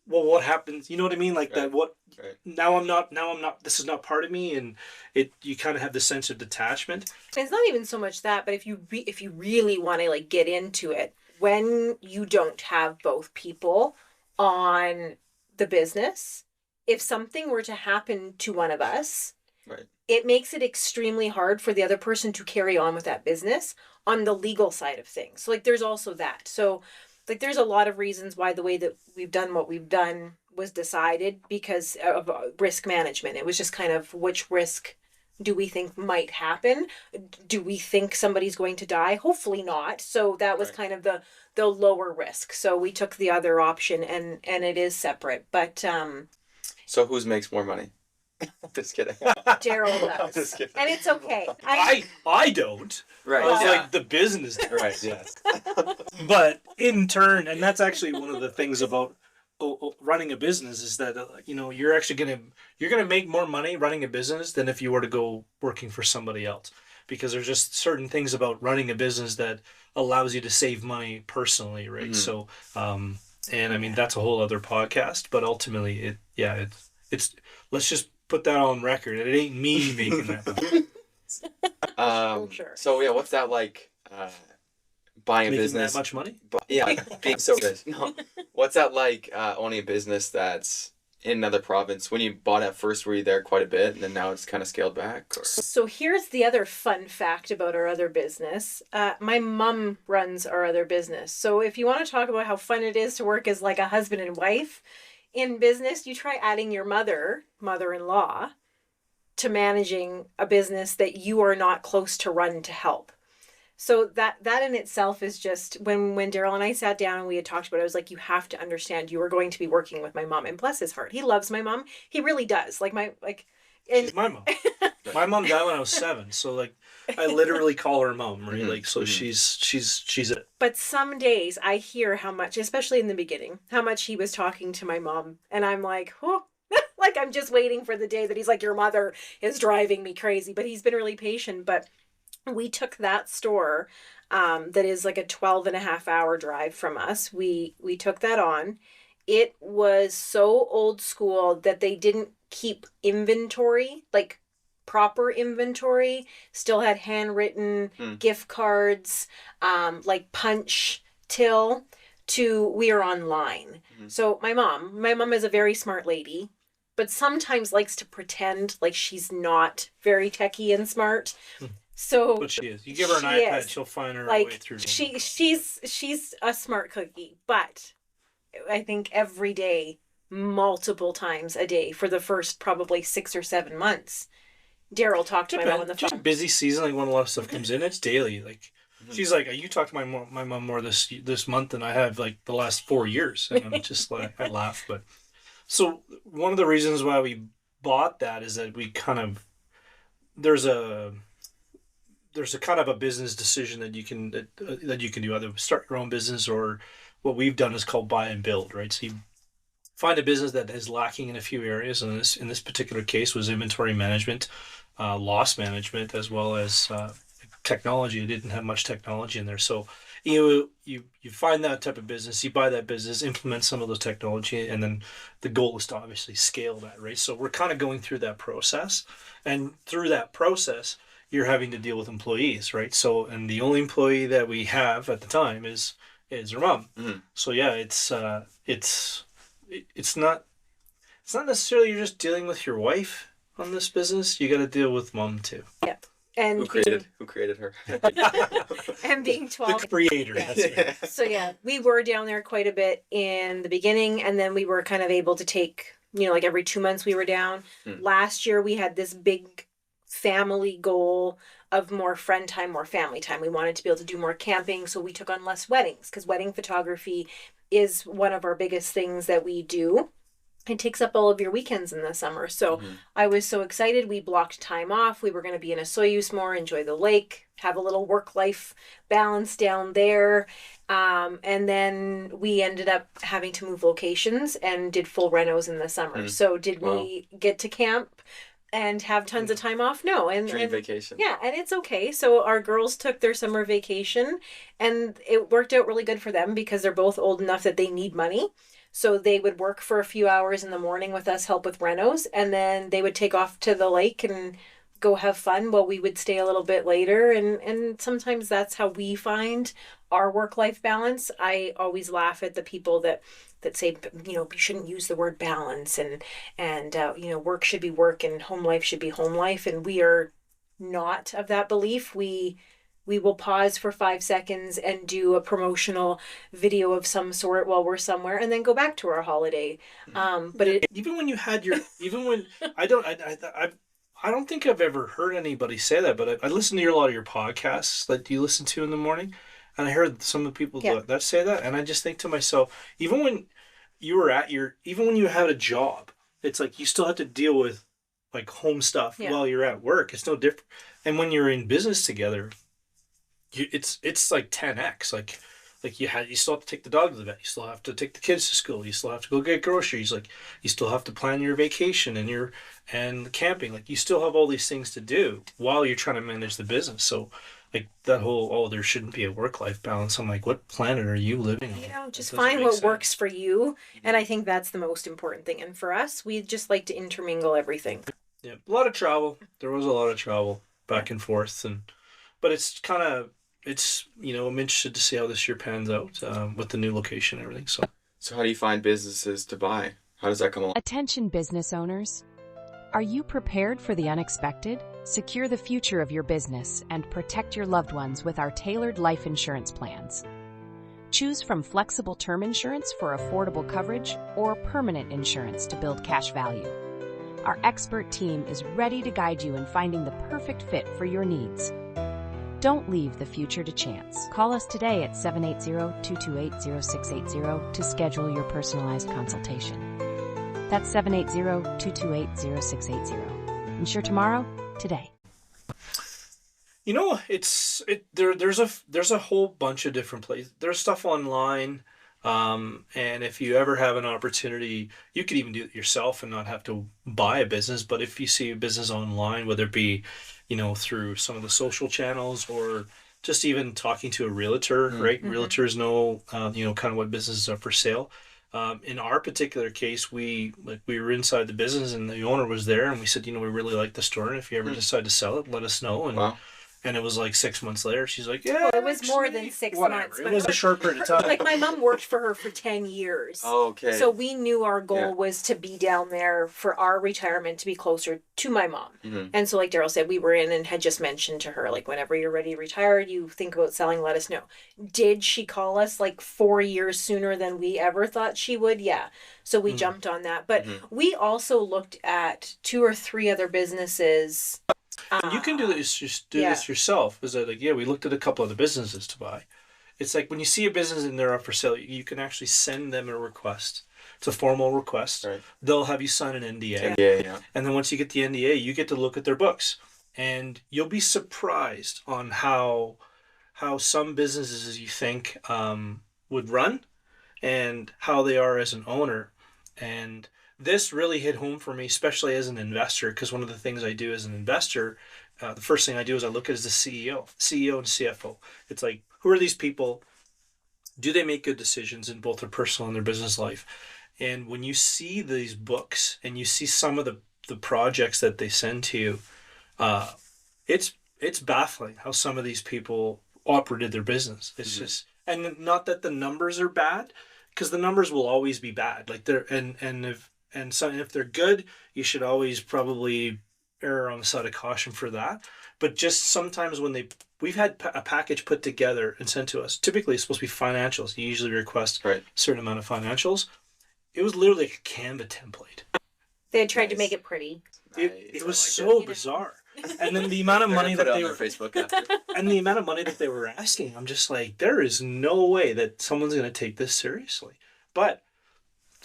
well, what happens? You know what I mean? Like Right. that. What? Right. Now I'm not. This is not part of me, and you kind of have this sense of detachment. It's not even so much that, but if you really want to like get into it, when you don't have both people on the business, if something were to happen to one of us, Right. it makes it extremely hard for the other person to carry on with that business on the legal side of things. So like there's also that. So like there's a lot of reasons why the way that we've done what we've done was decided because of risk management. It was just kind of which risk do we think might happen? Do we think somebody's going to die? Hopefully not. So that was Right. kind of the lower risk. So we took the other option and it is separate. But So whose makes more money? Just kidding. Daryl I'm does. just kidding. And it's okay. I don't. Right. I was Yeah. like the business does. Right. Yes. But in turn, and that's actually one of the things about running a business is that you're actually gonna make more money running a business than if you were to go working for somebody else, because there's just certain things about running a business that allows you to save money personally, right? Mhm. So and I mean that's a whole other podcast, but ultimately it's let's just put that on record. It ain't me making that money. Sure. So yeah, what's that like? Buying a Making business. that much money? Yeah, being so good. No. What's that like? Owning a business that's in another province. When you bought it first, were you there quite a bit, and then now it's kind of scaled back? Or? So here's the other fun fact about our other business. My mom runs our other business. So if you want to talk about how fun it is to work as like a husband and wife in business, you try adding your mother-in-law, to managing a business that you are not close to run to help. So that in itself is just when Darryl and I sat down and we had talked about it, I was like, you have to understand you are going to be working with my mom. And bless his heart, he loves my mom. He really does. And She's my mom. My mom died when I was 7, so like I literally call her mom, right? Like so she's it. But some days I hear how much, especially in the beginning, how much he was talking to my mom, and I'm like, oh, like I'm just waiting for the day that he's like, your mother is driving me crazy. But he's been really patient. But we took that store that is like a 12.5 hour drive from us. We took that on. It was so old school that they didn't keep inventory, like proper inventory. Still had handwritten gift cards, like punch till to we are online. So my mom is a very smart lady, but sometimes likes to pretend like she's not very techie and smart. So But she is. You give her an iPad, she'll find her way through. She's a smart cookie, but I think every day, multiple times a day for the first probably 6 or 7 months, Daryl talked to my mom on the phone. Just busy season, like when a lot of stuff comes in, it's daily. Like she's like, "You talked to my mom more this month than I have like the last 4 years," and I'm just like, I laugh. But so one of the reasons why we bought that is that we kind of there's a kind of a business decision that you can do, either start your own business or what we've done is called buy and build, right? So you find a business that is lacking in a few areas, and in this particular case was inventory management, loss management, as well as technology. It didn't have much technology in there, so you find that type of business, you buy that business, implement some of the technology, and then the goal is to obviously scale that, right? So we're kind of going through that process, and through that process you're having to deal with employees, right? So, and the only employee that we have at the time is her mom. So yeah, it's not necessarily you're just dealing with your wife on this business. You got to deal with mom too. Yeah. And who created her? And being 12. The creator. That's right. So yeah, we were down there quite a bit in the beginning, and then we were kind of able to take, like every 2 months we were down. Last year we had this big family goal of more friend time, more family time. We wanted to be able to do more camping, so we took on less weddings, because wedding photography is one of our biggest things that we do. It takes up all of your weekends in the summer. So I was so excited. We blocked time off. We were going to be in Osoyoos more, enjoy the lake, have a little work-life balance down there. And then we ended up having to move locations and did full renos in the summer. So did we get to camp and have tons of time off. No. Dream vacation. Yeah, and it's okay. So our girls took their summer vacation, and it worked out really good for them because they're both old enough that they need money. So they would work for a few hours in the morning with us, help with renos, and then they would take off to the lake and go have fun while we would stay a little bit later. And sometimes that's how we find our work-life balance. I always laugh at the people that say, you know, we shouldn't use the word balance, and you know, work should be work and home life should be home life. And we are not of that belief. We will pause for 5 seconds and do a promotional video of some sort while we're somewhere, and then go back to our holiday. But even when you had your, even when I don't think I've ever heard anybody say that, but I listen to a lot of your podcasts that you listen to in the morning, and I heard some of the people that say that, and I just think to myself, even when you had a job, it's like you still have to deal with like home stuff while you're at work. It's no different. And when you're in business together, it's like 10x. Like you still have to take the dog to the vet. You still have to take the kids to school. You still have to go get groceries. Like you still have to plan your vacation and camping. Like you still have all these things to do while you're trying to manage the business. So like that whole, there shouldn't be a work-life balance. I'm like, what planet are you living on? You know, just find what works for you. And I think that's the most important thing. And for us, we just like to intermingle everything. Yeah, a lot of travel. There was a lot of travel back and forth, but it's kind of, you know, I'm interested to see how this year pans out with the new location and everything. So how do you find businesses to buy? How does that come along? Attention business owners. Are you prepared for the unexpected? Secure the future of your business and protect your loved ones with our tailored life insurance plans. Choose from flexible term insurance for affordable coverage or permanent insurance to build cash value. Our expert team is ready to guide you in finding the perfect fit for your needs. Don't leave the future to chance. Call us today at 780-228-0680 to schedule your personalized consultation. That's 780-228-0680. Insure tomorrow, today. You know, there's a whole bunch of different places. There's stuff online, and if you ever have an opportunity, you could even do it yourself and not have to buy a business. But if you see a business online, whether it be, you know, through some of the social channels or just even talking to a realtor, right? Mm-hmm. Realtors know, you know, kind of what businesses are for sale. In our particular case, we were inside the business and the owner was there, and we said, you know, we really like the store, and if you ever decide to sell it, let us know. And wow. And it was like 6 months later, she's like, yeah. Well, it was more than 6 months. It was a short period of time. Like my mom worked for her for 10 years. Oh, okay. So we knew our goal was to be down there for our retirement, to be closer to my mom. Mm-hmm. And so like Darryl said, we were in and had just mentioned to her, like, whenever you're ready to retire, you think about selling, let us know. Did she call us like 4 years sooner than we ever thought she would? Yeah. So we jumped on that. But we also looked at 2 or 3 other businesses. You can do this this yourself. Is that like, we looked at a couple other businesses to buy. It's like when you see a business and they're up for sale, you can actually send them a request. It's a formal request. Right. They'll have you sign an NDA. Yeah. And then once you get the NDA, you get to look at their books. And you'll be surprised on how some businesses you think would run and how they are as an owner. And this really hit home for me, especially as an investor, because one of the things I do as an investor, the first thing I do is I look at the CEO and CFO. It's like, who are these people? Do they make good decisions in both their personal and their business life? And when you see these books and you see some of the projects that they send to you, it's baffling how some of these people operated their business. It's just, and not that the numbers are bad, because the numbers will always be bad. Like they're if they're good, you should always probably err on the side of caution for that. But just sometimes when we've had a package put together and sent to us, typically it's supposed to be financials. You usually request a certain amount of financials. It was literally like a Canva template. They had tried to make it pretty. It was so bizarre. And then the amount of money that they were Facebook after. And the amount of money that they were asking, I'm just like, there is no way that someone's going to take this seriously. But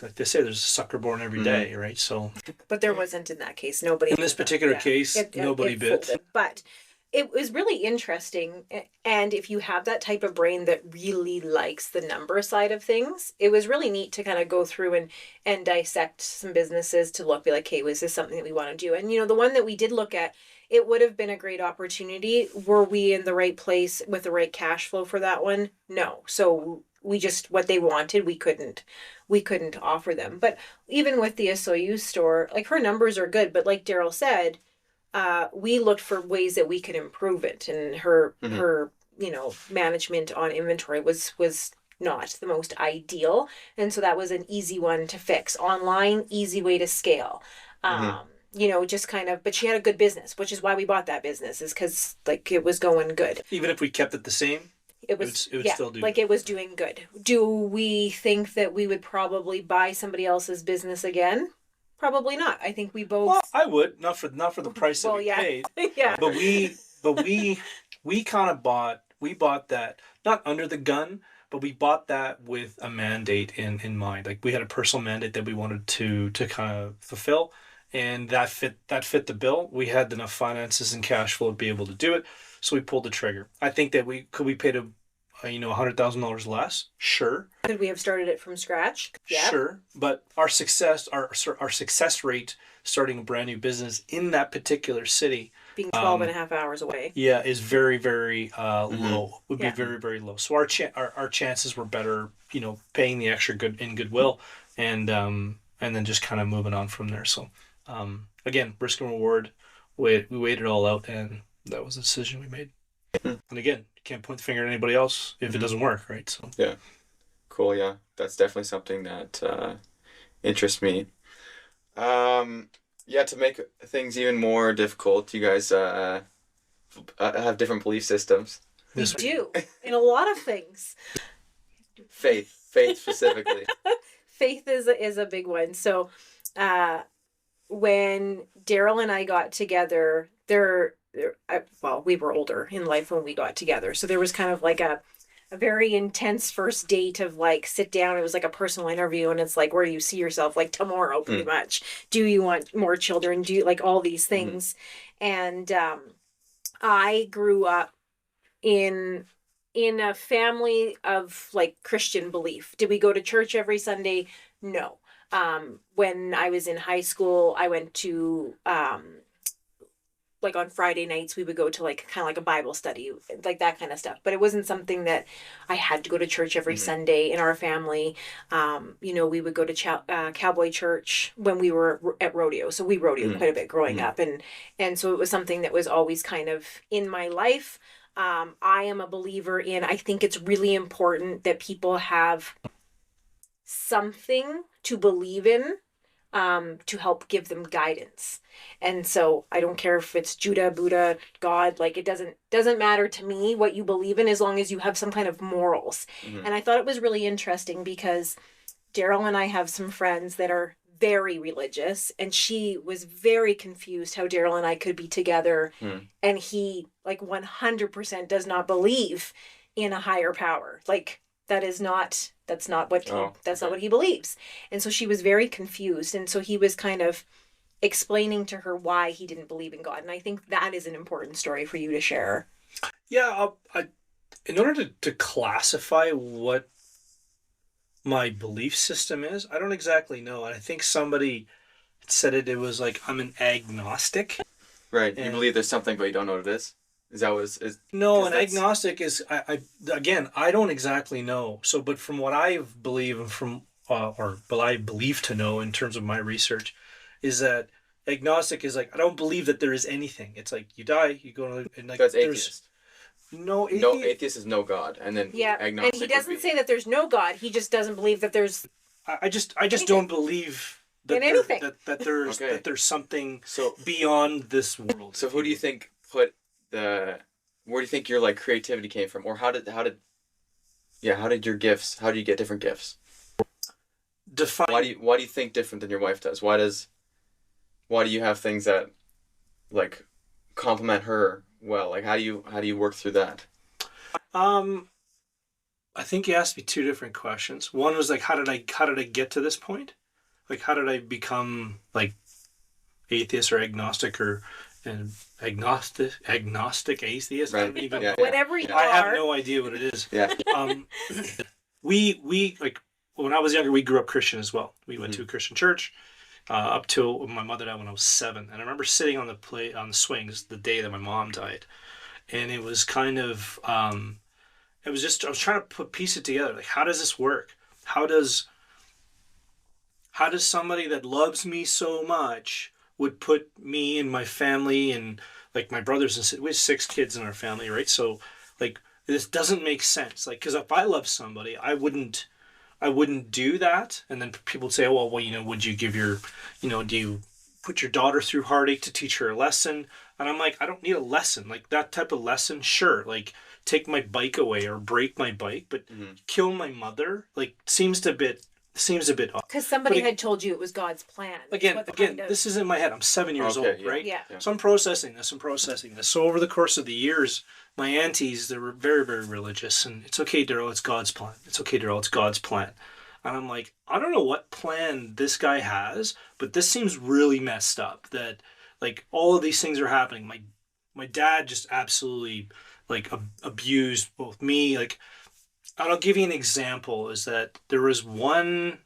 like they say, there's a sucker born every day, right? So, but there wasn't in that case. Nobody. In this particular case, nobody bid. But it was really interesting. And if you have that type of brain that really likes the number side of things, it was really neat to kind of go through and dissect some businesses to be like, hey, was this something that we want to do? And, the one that we did look at, it would have been a great opportunity. Were we in the right place with the right cash flow for that one? No. So we just, what they wanted, we couldn't offer them. But even with the SOU store, like, her numbers are good, but like Darryl said, we looked for ways that we could improve it, and her management on inventory was not the most ideal, and so that was an easy one to fix. Online, easy way to scale. Just kind of, but she had a good business, which is why we bought that business, is because like it was going good. Even if we kept it the same, it would still do. Like, it was doing good. Do we think that we would probably buy somebody else's business again? Probably not. I think we both. Well, I would, not for the price that we paid. Yeah. But we kind of bought that not under the gun, but we bought that with a mandate in mind. Like, we had a personal mandate that we wanted to kind of fulfill, and that fit the bill. We had enough finances and cash flow to be able to do it, so we pulled the trigger. I think that we paid $100,000 less. Sure. Could we have started it from scratch? Yeah. Sure, but our success rate starting a brand new business in that particular city, being 12 and a half hours away, is very, very low. Would be very, very low. So our chances were better, paying the extra goodwill, and then just kind of moving on from there. So again, risk and reward. We weighed it all out, and that was the decision we made. And again, you can't point the finger at anybody else if it doesn't work, right? So yeah, cool. Yeah, that's definitely something that interests me. To make things even more difficult, you guys have different belief systems. We do in a lot of things. Faith specifically. Faith is a big one. So when Darryl and I got together, we were older in life when we got together. So there was kind of like a very intense first date of like, sit down. It was like a personal interview, and it's like, where do you see yourself like tomorrow, pretty much? Do you want more children? Do you like all these things? And I grew up in a family of like Christian belief. Did we go to church every Sunday? No. When I was in high school, I went to like on Friday nights, we would go to like kind of like a Bible study, like that kind of stuff. But it wasn't something that I had to go to church every Sunday in our family. We would go to cowboy church when we were at rodeo. So we rodeoed quite a bit growing up. And so it was something that was always kind of in my life. I am a believer in, I think it's really important that people have something to believe in, to help give them guidance. And so I don't care if it's Judah, Buddha, God, like it doesn't matter to me what you believe in, as long as you have some kind of morals. And I thought it was really interesting because Darryl and I have some friends that are very religious, and she was very confused how Darryl and I could be together. And he like 100% does not believe in a higher power. Like that's not what he believes. And so she was very confused. And so he was kind of explaining to her why he didn't believe in God. And I think that is an important story for you to share. Yeah. In order to classify what my belief system is, I don't exactly know. And I think somebody said it was like, I'm an agnostic. Right. You believe there's something, but you don't know what it is? Is that what is? No, an agnostic is, I don't exactly know. So, but from what I believe and from, I believe to know in terms of my research, is that agnostic is like, I don't believe that there is anything. It's like, you die, you go to, and like, that's atheist. Atheist is no God. And then agnostic, and he doesn't say that there's no God. He just doesn't believe that there's. I just don't believe that that there's something beyond this world. So who do you think where do you think your like creativity came from, or how did your gifts? How do you get different gifts? Define. Why do you think different than your wife does? Why do you have things that like complement her well? Like how do you work through that? I think you asked me two different questions. One was like, how did I get to this point? Like, how did I become like atheist or agnostic or and agnostic atheist. I Right. don't even Yeah, know. yeah. Whatever you I have are. no idea what it is. Yeah. We like when I was younger, we grew up Christian as well. We went to a Christian church up till my mother died when I was 7, and I remember sitting on the swings the day that my mom died, and it was kind of it was just I was trying to piece it together. Like, how does this work? How does somebody that loves me so much would put me and my family and like my brothers and sisters, we have 6 kids in our family, right? So like this doesn't make sense. Like, because if I love somebody, I wouldn't do that. And then people would say, oh, well, would you give your, do you put your daughter through heartache to teach her a lesson? And I'm like, I don't need a lesson. Like that type of lesson, sure. Like take my bike away or break my bike, but kill my mother, like seems a bit odd. Because somebody had told you it was God's plan. Again, this is in my head. I'm 7 years old, yeah. right? Yeah. So I'm processing this. So over the course of the years, my aunties, they were very, very religious. And it's okay, Darryl, it's God's plan. It's okay, Darryl, it's God's plan. And I'm like, I don't know what plan this guy has, but this seems really messed up that like all of these things are happening. My dad just absolutely like abused both me. Like, and I'll give you an example is that there was one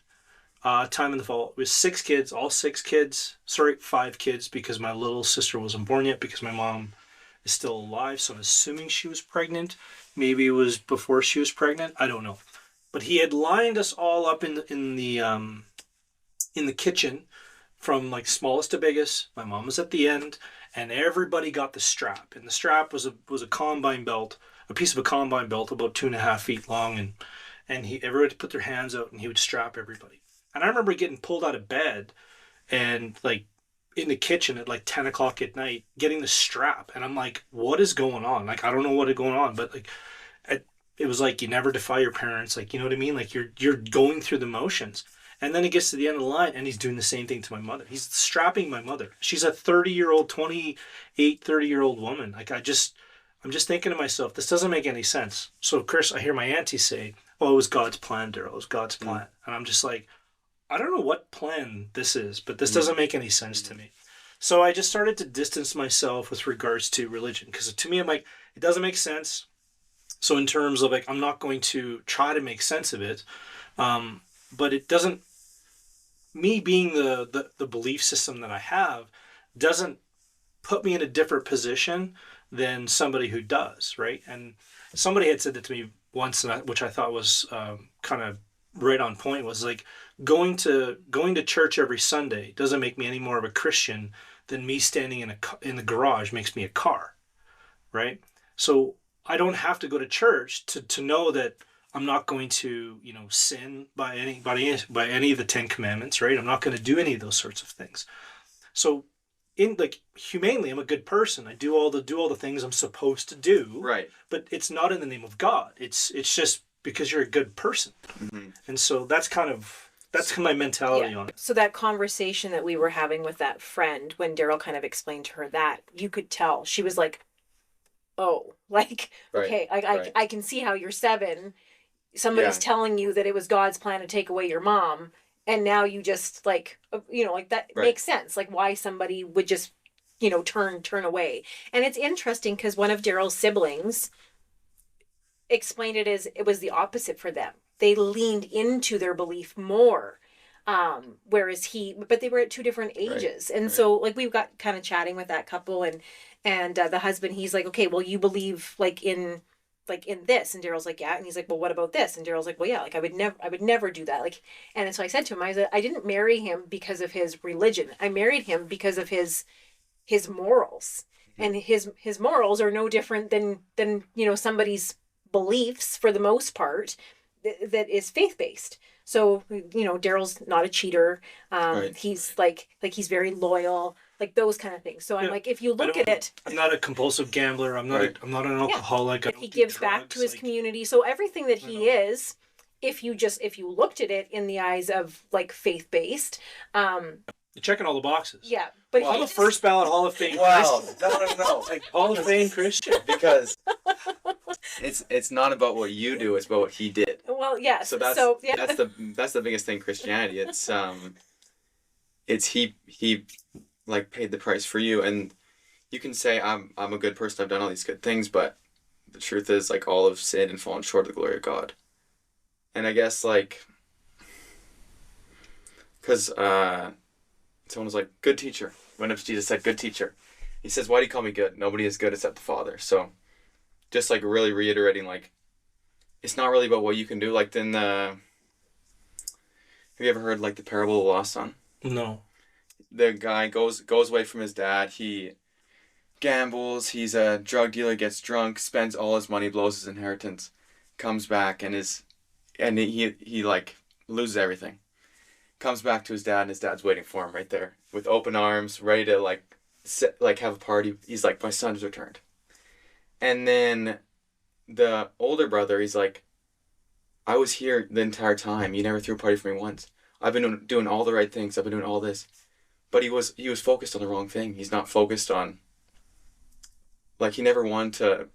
time in the fall, it was 6 kids, all 6 kids, 5 kids because my little sister wasn't born yet because my mom is still alive. So I'm assuming she was pregnant. Maybe it was before she was pregnant. I don't know. But he had lined us all up in the kitchen from like smallest to biggest. My mom was at the end and everybody got the strap. And the strap was a combine belt, a piece of a combine belt about 2.5 feet long. And everybody put their hands out and he would strap everybody. And I remember getting pulled out of bed and like in the kitchen at like 10 o'clock at night, getting the strap. And I'm like, what is going on? Like, I don't know what is going on, but like, it was like, you never defy your parents. Like, you know what I mean? Like you're going through the motions. And then it gets to the end of the line and he's doing the same thing to my mother. He's strapping my mother. She's a 30-year-old woman. Like I'm just thinking to myself, this doesn't make any sense. So of course I hear my auntie say, oh, it was God's plan, Darryl. It was God's plan. And I'm just like, I don't know what plan this is, but this doesn't make any sense to me. So I just started to distance myself with regards to religion. Because to me, I'm like, it doesn't make sense. So in terms of like, I'm not going to try to make sense of it. But it doesn't, me being the belief system that I have doesn't put me in a different position than somebody who does, right? And somebody had said that to me once, which I thought was kind of right on point, was like, going to church every Sunday doesn't make me any more of a Christian than me standing in the garage makes me a car, right? So I don't have to go to church to know that I'm not going to, sin by any of the 10 commandments, right? I'm not going to do any of those sorts of things. So in like humanely, I'm a good person. I do all the things I'm supposed to do. Right. But it's not in the name of God. It's just because you're a good person. Mm-hmm. And so that's my mentality on it. So that conversation that we were having with that friend, when Darryl kind of explained to her that, you could tell she was like, oh, like, right. Okay, Right. I can see how you're 7. Somebody's telling you that it was God's plan to take away your mom. And now you just like, like that makes sense. Like why somebody would just, turn away. And it's interesting because one of Darryl's siblings explained it as it was the opposite for them. They leaned into their belief more. Whereas but they were at 2 different ages. Right. And so like we got kind of chatting with that couple and the husband, he's like, okay, well, you believe like in this, and Darryl's like, yeah, and he's like, well, what about this? And Darryl's like, well, yeah, like I would never do that. Like, and so I said to him, I didn't marry him because of his religion. I married him because of his morals, and his morals are no different than somebody's beliefs for the most part that is faith based. So Darryl's not a cheater. He's like he's very loyal. Like those kind of things. So I'm like, if you look at it, I'm not a compulsive gambler. I'm not an alcoholic. He gives back to his community. So everything that he is, if you looked at it in the eyes of like faith based, you're checking all the boxes. Yeah, but I'm a first ballot Hall of Fame. Wow, no, like Hall of Fame Christian. Because it's not about what you do; it's about what he did. Well, yes. So that's the biggest thing. Christianity. It's he like paid the price for you, and you can say I'm a good person, I've done all these good things, but the truth is, like, all have sinned and fallen short of the glory of God. And I guess, like, because someone was like, good teacher. When Jesus said, good teacher, he says, why do you call me good? Nobody is good except the Father. So just, like, really reiterating, like, it's not really about what you can do. Like, have you ever heard, like, the parable of the lost son? No. The guy goes away from his dad. He gambles. He's a drug dealer, gets drunk, spends all his money, blows his inheritance, comes back and he like loses everything. Comes back to his dad, and his dad's waiting for him right there with open arms, ready to have a party. He's like, my son's returned. And then the older brother, he's like, I was here the entire time. You never threw a party for me once. I've been doing all the right things. I've been doing all this. But he was focused on the wrong thing. He's not focused on, like, he never wanted to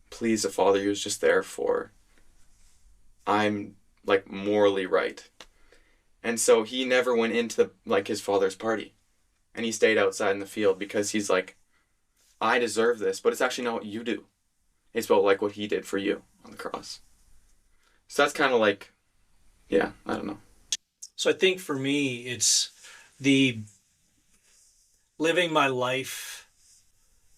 please the Father. He was just there for, I'm, like, morally right. And so he never went into, like, his father's party. And he stayed outside in the field because he's like, I deserve this. But it's actually not what you do. It's about, like, what he did for you on the cross. So that's kind of like, yeah, I don't know. So I think for me, it's the living my life,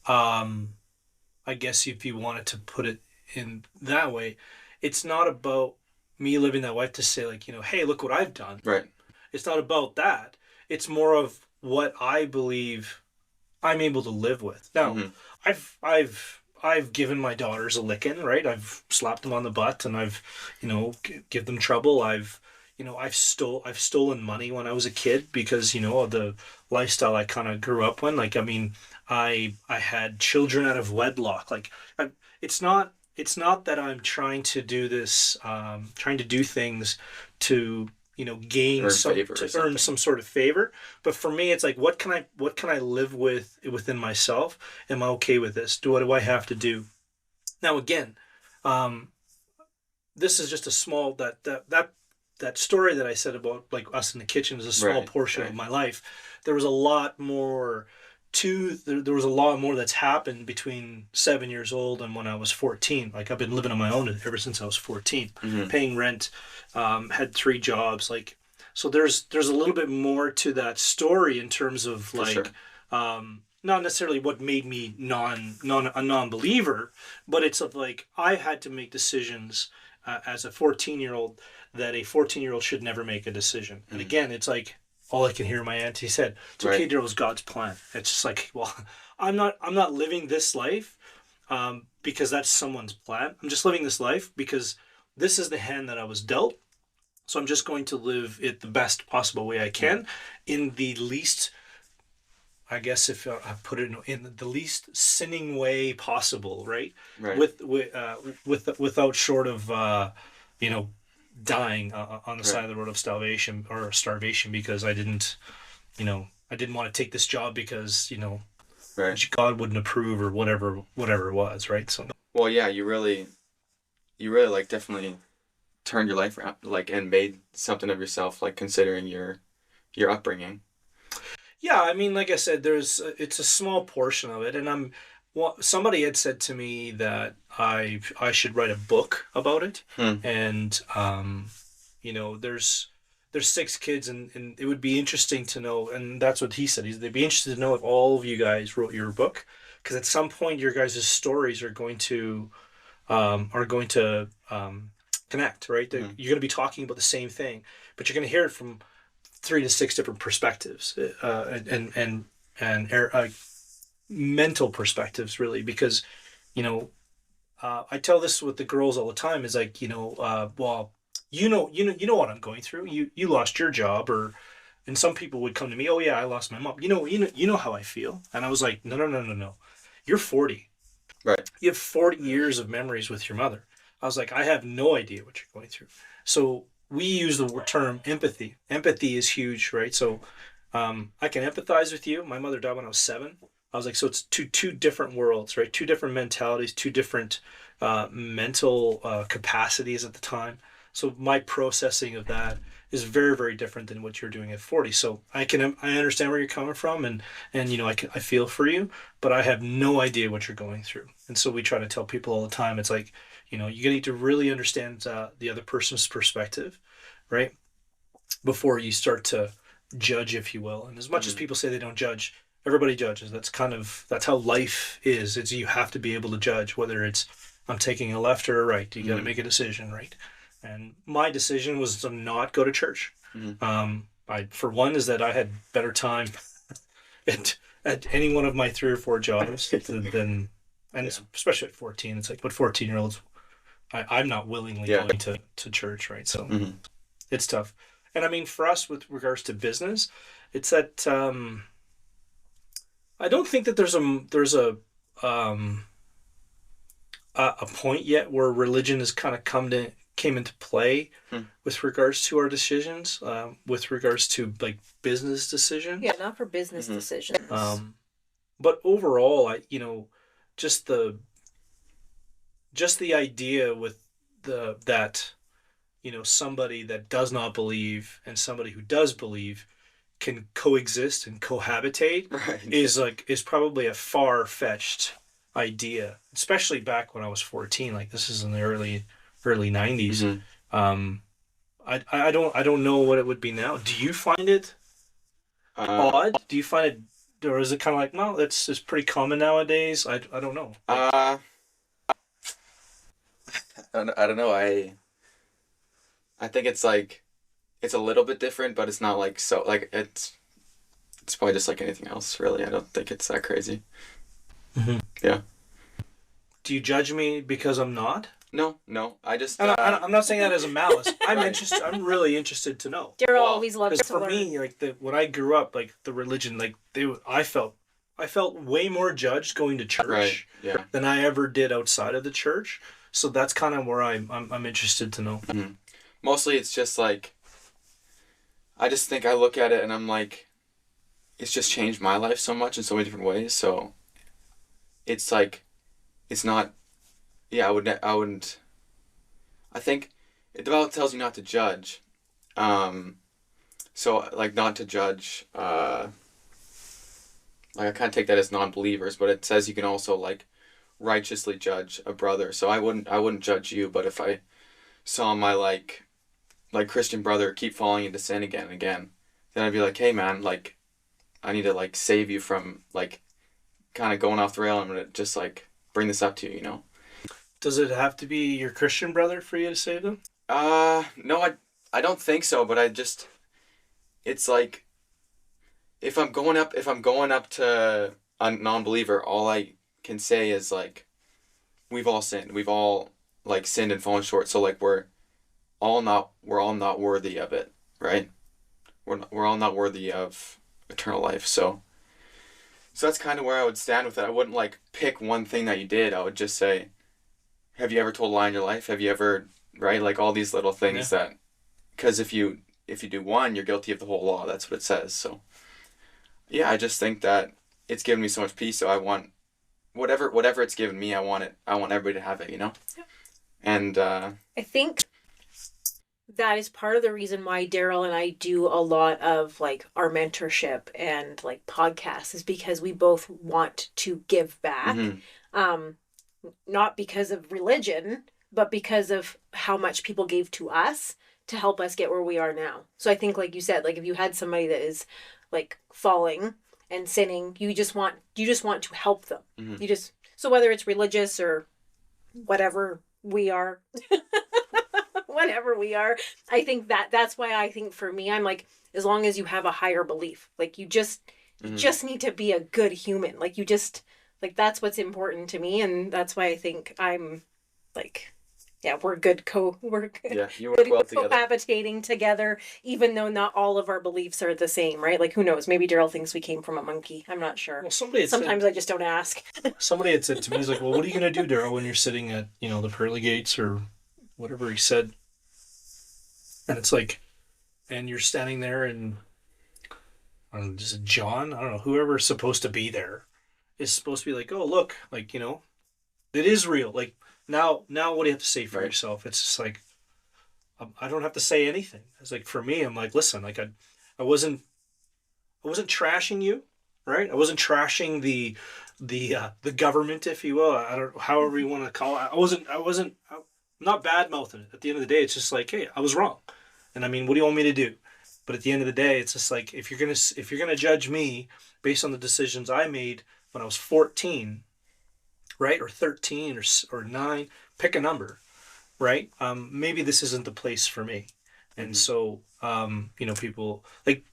I guess if you wanted to put it in that way, it's not about me living that life to say, like, hey, look what I've done. Right. It's not about that. It's more of what I believe I'm able to live with. Now, I've given my daughters a licking, right? I've slapped them on the butt, and I've, give them trouble. I've stolen money when I was a kid because, of the lifestyle I kind of grew up in. Like, I mean, I had children out of wedlock. Like, it's not that I'm trying to do this, trying to do things to, gain earn some sort of favor. But for me, it's like, what can I live with within myself? Am I okay with this? What do I have to do? Now, again, this is just a small, that story that I said about, like, us in the kitchen is a small portion of my life. There was a lot more there was a lot more that's happened between 7 years old and when I was 14. Like, I've been living on my own ever since I was 14, paying rent, had 3 jobs. Like, so there's a little bit more to that story in terms of, like, sure. Not necessarily what made me a non-believer, but it's of, like, I had to make decisions as a 14-year-old that a 14-year-old should never make a decision. And again, it's like, all I can hear my auntie said, it's okay, Darryl, it was God's plan. It's just like, well, I'm not living this life because that's someone's plan. I'm just living this life because this is the hand that I was dealt. So I'm just going to live it the best possible way I can in the least, I guess if I put it in the least sinning way possible, right? Without short of, dying on the side of the road of starvation because I didn't want to take this job because, God wouldn't approve or whatever it was, right? So, well, yeah, you really like definitely turned your life around, like, and made something of yourself, like, considering your upbringing. Yeah, I mean, like I said, it's a small portion of it, and somebody had said to me that I should write a book about it, and there's 6 kids, and it would be interesting to know, and that's what he said. They'd be interested to know if all of you guys wrote your book, because at some point your guys' stories are going to connect, right? You're going to be talking about the same thing, but you're going to hear it from 3 to 6 different perspectives, and mental perspectives, really, because I tell this with the girls all the time, is like, well, you know what I'm going through. You lost your job, and some people would come to me, oh yeah, I lost my mom. You know how I feel. And I was like, no. You're 40. Right. You have 40 years of memories with your mother. I was like, I have no idea what you're going through. So we use the term empathy. Empathy is huge, right? So I can empathize with you. My mother died when I was 7. I was like, so it's two different worlds, right? 2 different mentalities, 2 different mental capacities at the time. So my processing of that is very, very different than what you're doing at 40. So I understand where you're coming from, and I feel for you, but I have no idea what you're going through. And so we try to tell people all the time, it's like, you need to really understand the other person's perspective, right? Before you start to judge, if you will. And as much as people say they don't judge, everybody judges. That's how life is. It's, you have to be able to judge whether it's, I'm taking a left or a right. You got to make a decision, right? And my decision was to not go to church. For one, is that I had better time at any one of my 3 or 4 jobs than especially at 14. It's like, but 14-year-olds, I'm not willingly going to church, right? So it's tough. And I mean, for us, with regards to business, it's that I don't think that there's a point yet where religion has kind of came into play with regards to our decisions, with regards to like business decisions. Yeah, not for business decisions. But overall, just the idea with that somebody that does not believe and somebody who does believe can coexist and cohabitate is probably a far-fetched idea, especially back when I was 14. Like, this is in the early 90s. I don't know what it would be now. Do you find it odd? Do you find it, or is it kind of like, no, it's pretty common nowadays? I don't know. I don't know. I think it's like, it's a little bit different, but it's not like so, like it's probably just like anything else, really. I don't think it's that crazy. Yeah. Do you judge me because I'm not? No. I just. I'm not saying that as a malice. I'm interested. I'm really interested to know. Darryl always loves to for learn. me, like when I grew up, like the religion, like I felt way more judged going to church than I ever did outside of the church. So that's kind of where I'm interested to know. Mostly, it's just like, I just think I look at it and I'm like, it's just changed my life so much in so many different ways. So it's like, it's not, I wouldn't, I think the Bible tells you not to judge. So like not to judge, like I kind of take that as non-believers, but it says you can also like righteously judge a brother. So I wouldn't judge you, but if I saw my like Christian brother keep falling into sin again and again, then I'd be like, hey man, like I need to like save you from like kind of going off the rail. I'm gonna just like bring this up to you, Does it have to be your Christian brother for you to save them? No, I don't think so, but it's like if I'm going up to a non-believer, all I can say is like, we've all sinned. We've all like sinned and fallen short. So like we're all not worthy of it, right? We're all not worthy of eternal life. So that's kind of where I would stand with it. I wouldn't like pick one thing that you did. I would just say, have you ever told a lie in your life? Have you ever, right? Like all these little things that, because if you do one, you're guilty of the whole law. That's what it says. So yeah, I just think that it's given me so much peace. So I want whatever it's given me, I want everybody to have it, Yeah. And I think that is part of the reason why Darryl and I do a lot of like our mentorship and like podcasts, is because we both want to give back. Not because of religion, but because of how much people gave to us to help us get where we are now. So I think, like you said, like if you had somebody that is like falling and sinning, you just want to help them. So whether it's religious or whatever we are, I think that's why I think for me, I'm like, as long as you have a higher belief, like you just need to be a good human. Like you just, like, that's what's important to me. And that's why I think I'm like, we're good. You work well together. Cohabitating together, even though not all of our beliefs are the same, right? Like, who knows? Maybe Darryl thinks we came from a monkey. I'm not sure. Well, sometimes I just don't ask. Somebody had said to me, he's like, well, what are you going to do, Darryl, when you're sitting at, the pearly gates or whatever he said? And it's like, and you're standing there and, I don't know, just John, I don't know, whoever's supposed to be there is supposed to be like, oh, look, like, it is real. Like, now what do you have to say for yourself? It's just like, I don't have to say anything. It's like, for me, I'm like, listen, like I wasn't trashing you, right? I wasn't trashing the government, if you will. I don't, however you want to call it. I'm not bad mouthing it. At the end of the day, it's just like, hey, I was wrong, and I mean, what do you want me to do? But at the end of the day, it's just like, if you're gonna judge me based on the decisions I made when I was 14, right, or 13, or 9, pick a number, right? Maybe this isn't the place for me, and so people like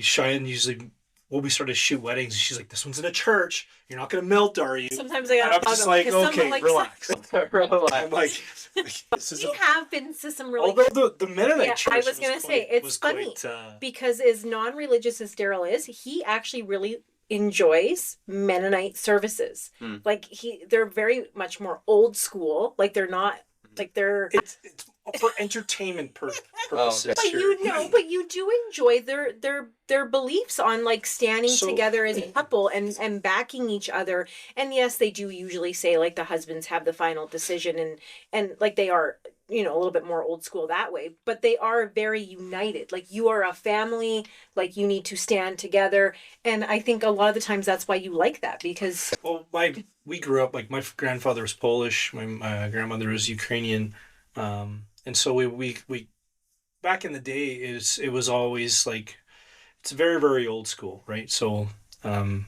Cheyenne usually. When we started to shoot weddings, she's like, "This one's in a church. You're not gonna melt, are you?" Sometimes I gotta and I'm just like, "Okay, relax." Relax. I'm like, "This is." We have been to some really. Although the Mennonite church, I was gonna say it's funny because as non-religious as Darryl is, he actually really enjoys Mennonite services. Like they're very much more old school. Like they're not like they're. It's for entertainment purposes. okay. But you do enjoy their beliefs on like standing together as a couple and backing each other. And yes, they do usually say like the husbands have the final decision and like they are, a little bit more old school that way, but they are very united. Like you are a family, like you need to stand together. And I think a lot of the times that's why you like that, because we grew up, like my grandfather was Polish, my grandmother was Ukrainian. And so we back in the day, it was always like, it's very, very old school, right? So I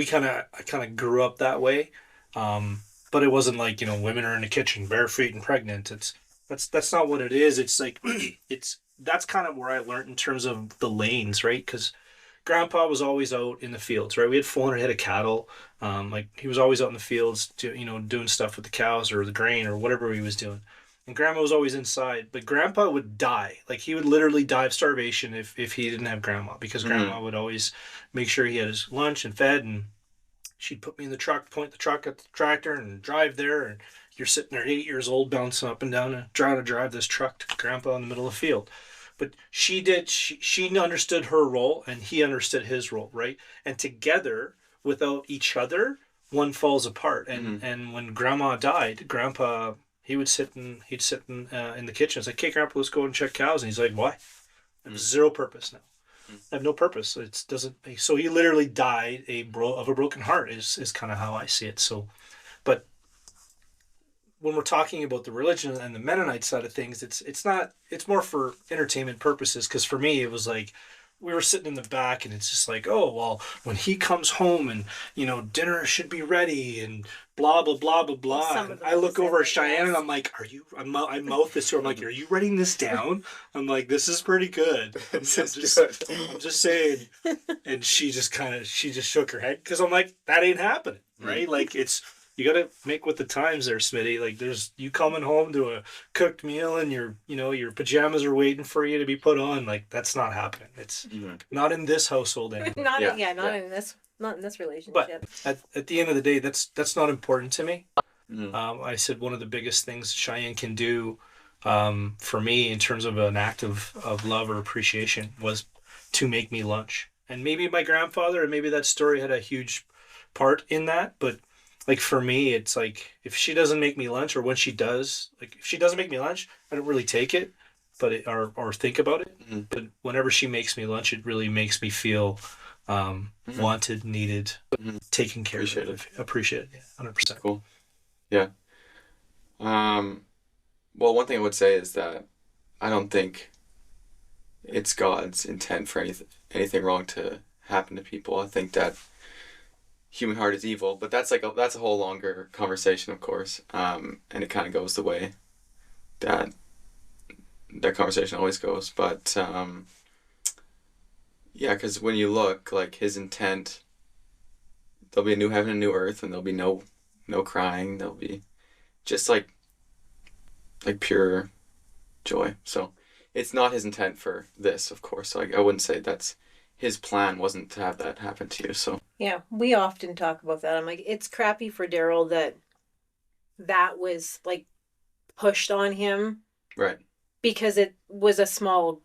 kind of grew up that way, but it wasn't like, women are in the kitchen bare feet and pregnant. That's not what it is. It's like that's kind of where I learned in terms of the lanes, right? Because Grandpa was always out in the fields, right? We had 400 head of cattle. Like he was always out in the fields, doing stuff with the cows or the grain or whatever he was doing. And Grandma was always inside, but Grandpa would die. Like he would literally die of starvation if he didn't have Grandma, because Grandma would always make sure he had his lunch and fed, and she'd put me in the truck, point the truck at the tractor and drive there. And you're sitting there 8 years old, bouncing up and down and trying to drive this truck to Grandpa in the middle of the field. But she understood her role and he understood his role, right? And together, without each other, one falls apart. And when Grandma died, Grandpa, he'd sit in the kitchen. It's like, "Okay, Grandpa, let's go and check cows." And he's like, "Why?" I have zero purpose now. I have no purpose. It doesn't. So he literally died of a broken heart. Is kind of how I see it. So, but when we're talking about the religion and the Mennonite side of things, it's more for entertainment purposes. Because for me, it was like, we were sitting in the back and it's just like, oh, well, when he comes home and, dinner should be ready and blah, blah, blah, blah, blah. And I look over at Cheyenne and I'm like, I mouth this to her. I'm like, "Are you writing this down?" I'm like, "This is pretty good." I'm just saying. And she just shook her head, because I'm like, that ain't happening, right? Like you got to make with the times there, Smitty. Like there's you coming home to a cooked meal and your pajamas are waiting for you to be put on. Like that's not happening. It's not in this household anymore. Not in this relationship. But at the end of the day, that's not important to me. I said one of the biggest things Cheyenne can do for me in terms of an act of love or appreciation was to make me lunch. And maybe my grandfather and maybe that story had a huge part in that, but like for me, it's like, if she doesn't make me lunch, or when she does, like if she doesn't make me lunch, I don't really take it, or think about it. But whenever she makes me lunch, it really makes me feel wanted, needed, taken care of, appreciated. Yeah, 100%. Cool. Yeah. Well, one thing I would say is that I don't think it's God's intent for anything wrong to happen to people. I think that human heart is evil, but that's a whole longer conversation, of course. And it kind of goes the way that conversation always goes. But yeah, because when you look, like his intent, there'll be a new heaven and new earth, and there'll be no crying. There'll be just like pure joy. So it's not his intent for this, of course. So I wouldn't say that's his plan, wasn't to have that happen to you. So yeah, we often talk about that. I'm like, it's crappy for Darryl that was like pushed on him, right? Because it was a small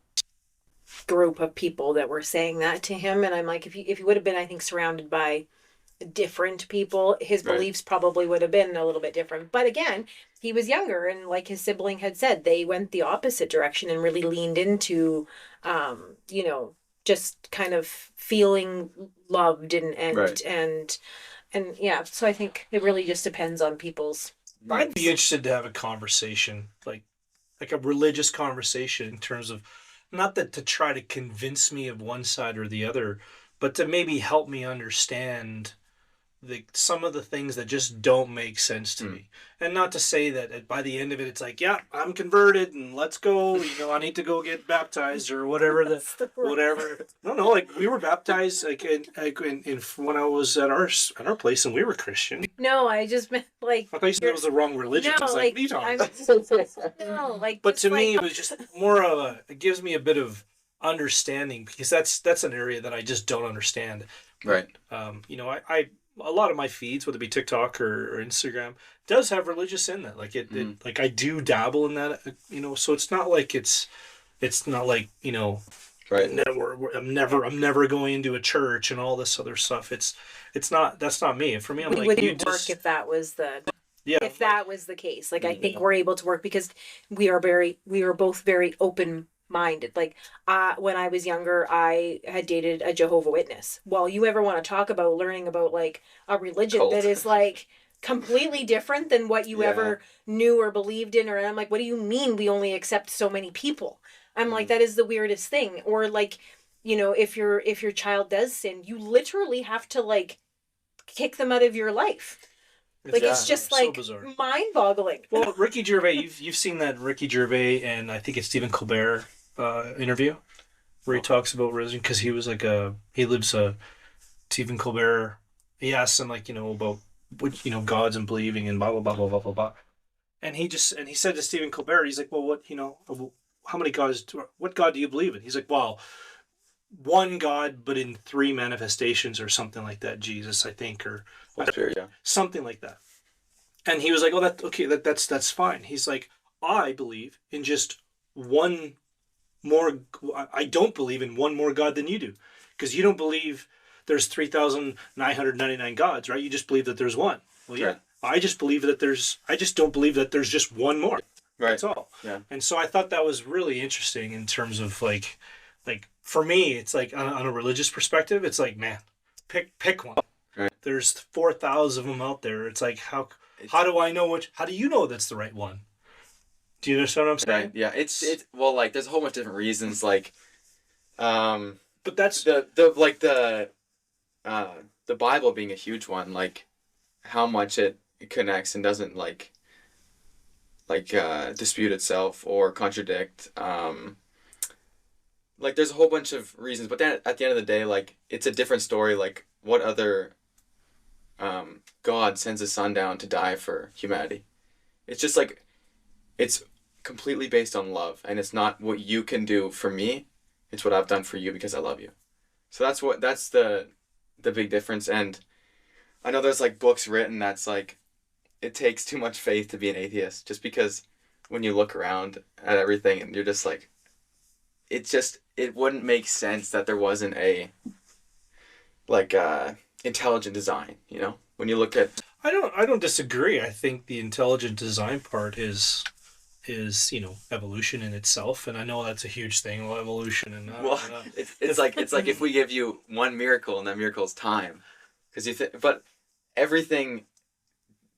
group of people that were saying that to him, and I'm like, if he would have been, I think, surrounded by different people, his beliefs probably would have been a little bit different. But again, he was younger, and like his sibling had said, they went the opposite direction and really leaned into, you know, just kind of feeling loved and yeah. So I think it really just depends on people's. I'd be interested to have a conversation, like a religious conversation, in terms of not that to try to convince me of one side or the other, but to maybe help me understand some of the things that just don't make sense to me. And not to say that by the end of it, it's like, yeah, I'm converted and let's go, you know, I need to go get baptized or whatever, whatever. No, like we were baptized like in when I was at our place and we were Christian. No, I just meant like. I thought you said it was the wrong religion. No, I was like, no, like. But to me, it was just more of it gives me a bit of understanding, because that's an area that I just don't understand. Right. You know, I a lot of my feeds, whether it be TikTok or Instagram, does have religious in that. Like it like I do dabble in that, you know, so it's not like you know, right. I'm never going into a church and all this other stuff. That's not me. For me, I'm like, wouldn't work if that was if that was the case. Like I think we're able to work because we are both very open-minded. Like when I was younger, I had dated a Jehovah's Witness. Well, you ever want to talk about learning about like a religion Cult. that is like completely different than what you ever knew or believed in, or I'm like, what do you mean we only accept so many people? I'm like, that is the weirdest thing. Or like, you know, if your child does sin, you literally have to like kick them out of your life. Like it's just like so mind-boggling. Well, Ricky Gervais, you've seen that Ricky Gervais and I think it's Stephen Colbert interview where he talks about religion, because he was like Stephen Colbert. He asked him like, you know, about what, you know, gods and believing and blah blah blah blah blah blah blah, and he said to Stephen Colbert, he's like, well, what, you know, how many gods? What God do you believe in? He's like, well, one God, but in three manifestations or something like that. Jesus, I think, or something like that. And he was like, oh, that's fine. He's like, I believe in just one more. I don't believe in one more God than you do, because you don't believe there's 3,999 gods, right? You just believe that there's one. Well, yeah. I just don't believe that there's just one more. Right. That's all. Yeah. And so I thought that was really interesting in terms of like for me, it's like on a religious perspective, it's like, man, pick one. Right. There's 4,000 of them out there. It's like, how do I know how do you know that's the right one? Do you understand what I'm saying? Right. Yeah. It's well, like there's a whole bunch of different reasons, like, but that's the Bible being a huge one, like how much it connects and doesn't like dispute itself or contradict. Like there's a whole bunch of reasons, but then at the end of the day, like it's a different story. Like what other God sends his son down to die for humanity? It's just like, it's completely based on love, and it's not what you can do for me. It's what I've done for you because I love you. So that's the big difference. And I know there's like books written that's like, it takes too much faith to be an atheist, just because when you look around at everything and you're just like, it wouldn't make sense that there wasn't a intelligent design, you know? When you look at, I don't disagree. I think the intelligent design part is you know, evolution in itself, and I know that's a huge thing. Well, evolution and it's like if we give you one miracle and that miracle is time, because but everything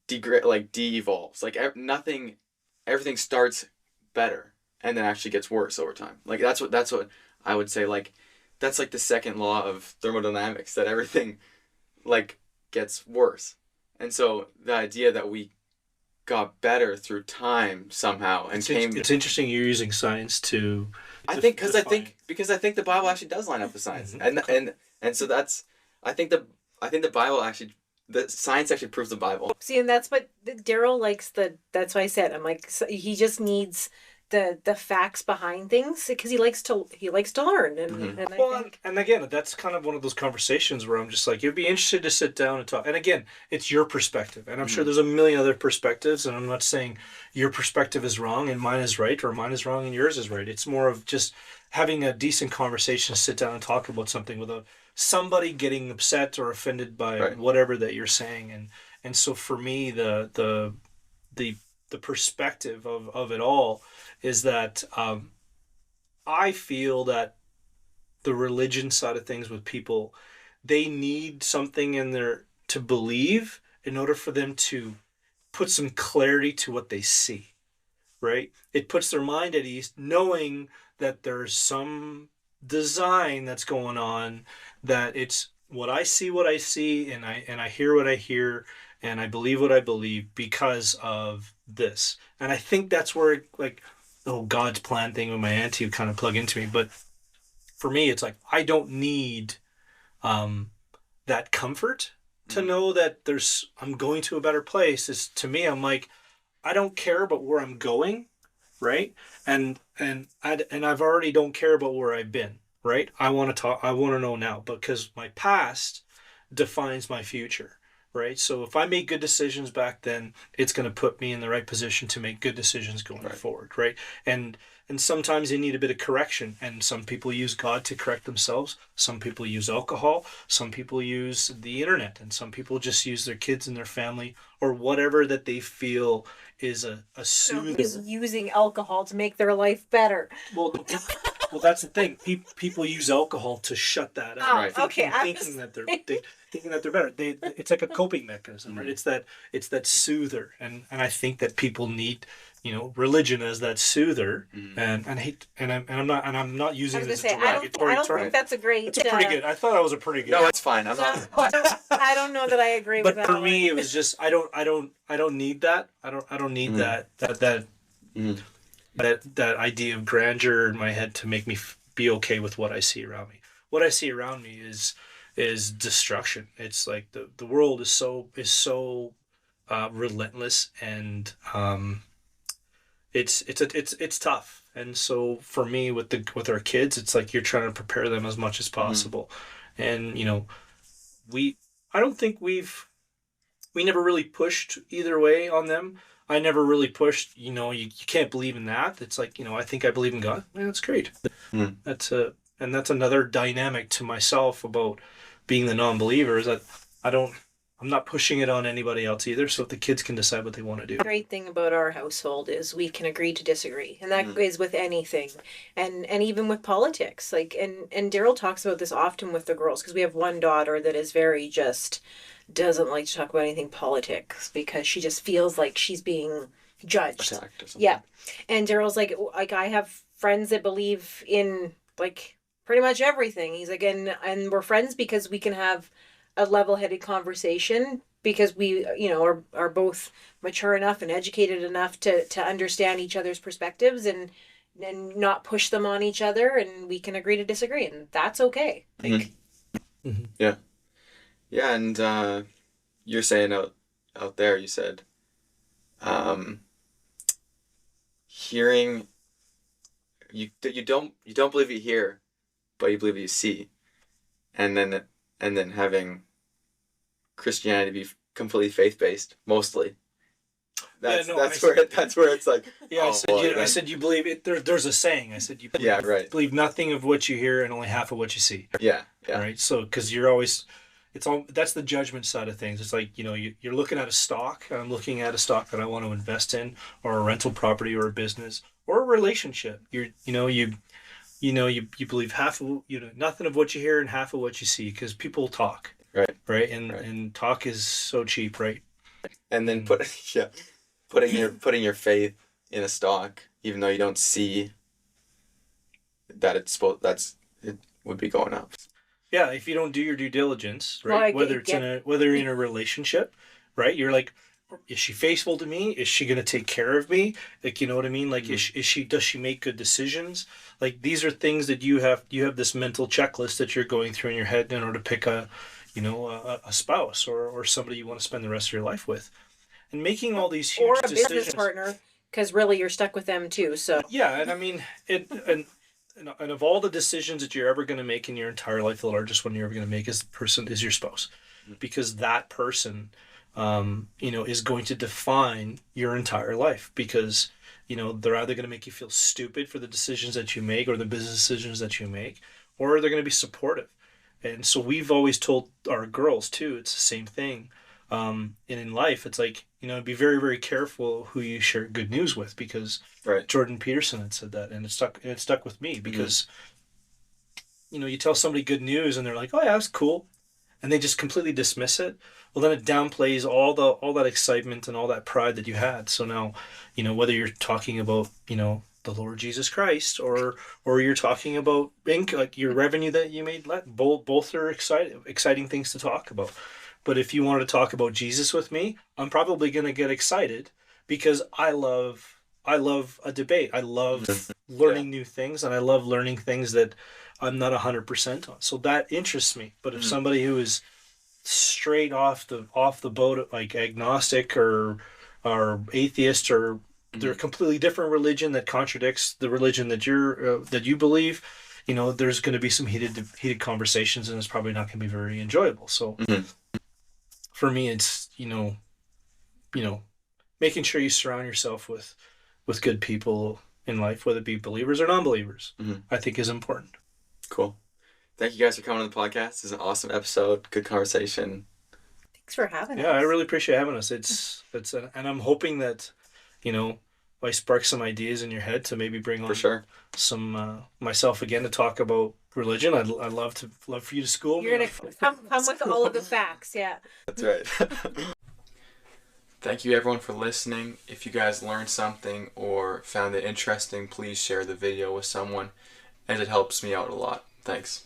de-evolves. Like everything starts better and then actually gets worse over time. Like that's what I would say. Like that's like the second law of thermodynamics, that everything like gets worse. And so the idea that we got better through time somehow and it's interesting you're using science to I think the Bible actually does line up with science. Mm-hmm. and so that's I think the Bible actually, the science actually proves the Bible. See, and that's what Darryl likes. That's why I said, I'm like, so he just needs the facts behind things, because he likes to learn. And, mm-hmm. and I think, and again, that's kind of one of those conversations where I'm just like, you'd be interested to sit down and talk. And again, it's your perspective, and I'm sure there's a million other perspectives, and I'm not saying your perspective is wrong and mine is right, or mine is wrong and yours is right. It's more of just having a decent conversation, sit down and talk about something somebody getting upset or offended by Right. whatever that you're saying. And so for me, the perspective of it all is that I feel that the religion side of things with people, they need something in there to believe in order for them to put some clarity to what they see, right? It puts their mind at ease knowing that there's some design that's going on, that it's what I see, and I hear what I hear, and I believe what I believe because of this. And I think that's where like the whole God's plan thing with my auntie kind of plug into me. But for me, it's like I don't need that comfort to know that I'm going to a better place. Is to me, I'm like, I don't care about where I'm going, right? And I've already don't care about where I've been, right? I want to know now because my past defines my future, right? So if I make good decisions back then, it's going to put me in the right position to make good decisions going forward, right? And sometimes they need a bit of correction, and some people use God to correct themselves. Some people use alcohol. Some people use the internet, and some people just use their kids and their family or whatever that they feel is a soothing. Is using alcohol to make their life better. Well, that's the thing. People use alcohol to shut that out. Right. Okay, Thinking that they're better. It's like a coping mechanism, right? It's that soother, and I think that people need, religion as that soother, and I'm not using it as a derogatory I don't term. think that's a great. It's pretty good. I thought I was a pretty good. No, it's fine. I'm not. I don't know that I agree with that. But for me, it was just I don't need that. I don't need that idea of grandeur in my head to make me be okay with what I see around me. What I see around me is destruction. It's like the world is so relentless, and it's tough. And so for me with our kids, it's like you're trying to prepare them as much as possible. And I don't think we never really pushed either way on them. I never really pushed, you can't believe in that. It's like, I think I believe in God. Yeah, that's great. That's another dynamic to myself about being the non-believer, is that I'm not pushing it on anybody else either. So if the kids can decide what they want to do. The great thing about our household is we can agree to disagree, and that is with anything, and even with politics. Like, and Darryl talks about this often with the girls, because we have one daughter that is very just doesn't like to talk about anything politics because she just feels like she's being judged. Attacked or something. Yeah, and Darryl's like I have friends that believe in like pretty much everything. He's like, and we're friends because we can have a level-headed conversation because we, are both mature enough and educated enough to understand each other's perspectives and not push them on each other, and we can agree to disagree, and that's okay. Like, Yeah. Yeah, and you're saying out there, you said, hearing, you don't believe you hear, but you believe you see, and then having Christianity be completely faith-based, mostly. That's where it's like. Yeah, I said you believe it. There's a saying. I said you believe nothing of what you hear and only half of what you see. Yeah. Right. So because you're always, that's the judgment side of things. It's like you're looking at a stock. I'm looking at a stock that I want to invest in, or a rental property, or a business, or a relationship. You believe half of nothing of what you hear and half of what you see, because people talk. Right. And talk is so cheap, right? And then putting your faith in a stock, even though you don't see that it would be going up. Yeah, if you don't do your due diligence, right? Whether you're in a relationship, right? You're like, is she faithful to me? Is she going to take care of me? Like, you know what I mean? Like, does she make good decisions? Like, these are things that you have this mental checklist that you're going through in your head in order to pick a spouse or somebody you want to spend the rest of your life with, and making all these huge decisions. Or a business partner, because really you're stuck with them too. So yeah, and I mean and of all the decisions that you're ever going to make in your entire life, the largest one you're ever going to make is your spouse, because that person, is going to define your entire life, because they're either going to make you feel stupid for the decisions that you make or the business decisions that you make, or they're going to be supportive. And so we've always told our girls too, it's the same thing. And in life, it's like, be very, very careful who you share good news with, because Right. Jordan Peterson had said that, and it stuck with me because, you tell somebody good news and they're like, oh yeah, that's cool. And they just completely dismiss it. Well, then it downplays all that excitement and all that pride that you had. So now, whether you're talking about, the Lord Jesus Christ, or you're talking about like your revenue that you made, both are exciting things to talk about. But if you want to talk about Jesus with me, I'm probably going to get excited because I love a debate. I love learning new things, and I love learning things that I'm not 100% on. So that interests me. But if somebody who is straight off the boat, like agnostic or atheist, or they're a completely different religion that contradicts the religion that you believe, there's going to be some heated conversations, and it's probably not going to be very enjoyable. So for me, it's making sure you surround yourself with good people in life, whether it be believers or non-believers, I think is important. Cool. Thank you guys for coming on the podcast. This is an awesome episode. Good conversation. Thanks for having us. Yeah, I really appreciate having us. And I'm hoping that, I spark some ideas in your head to maybe bring on For sure. some myself again to talk about religion. I'd love for you to school me. You're gonna come with all of the facts. Yeah. That's right. Thank you everyone for listening. If you guys learned something or found it interesting, please share the video with someone, as it helps me out a lot. Thanks.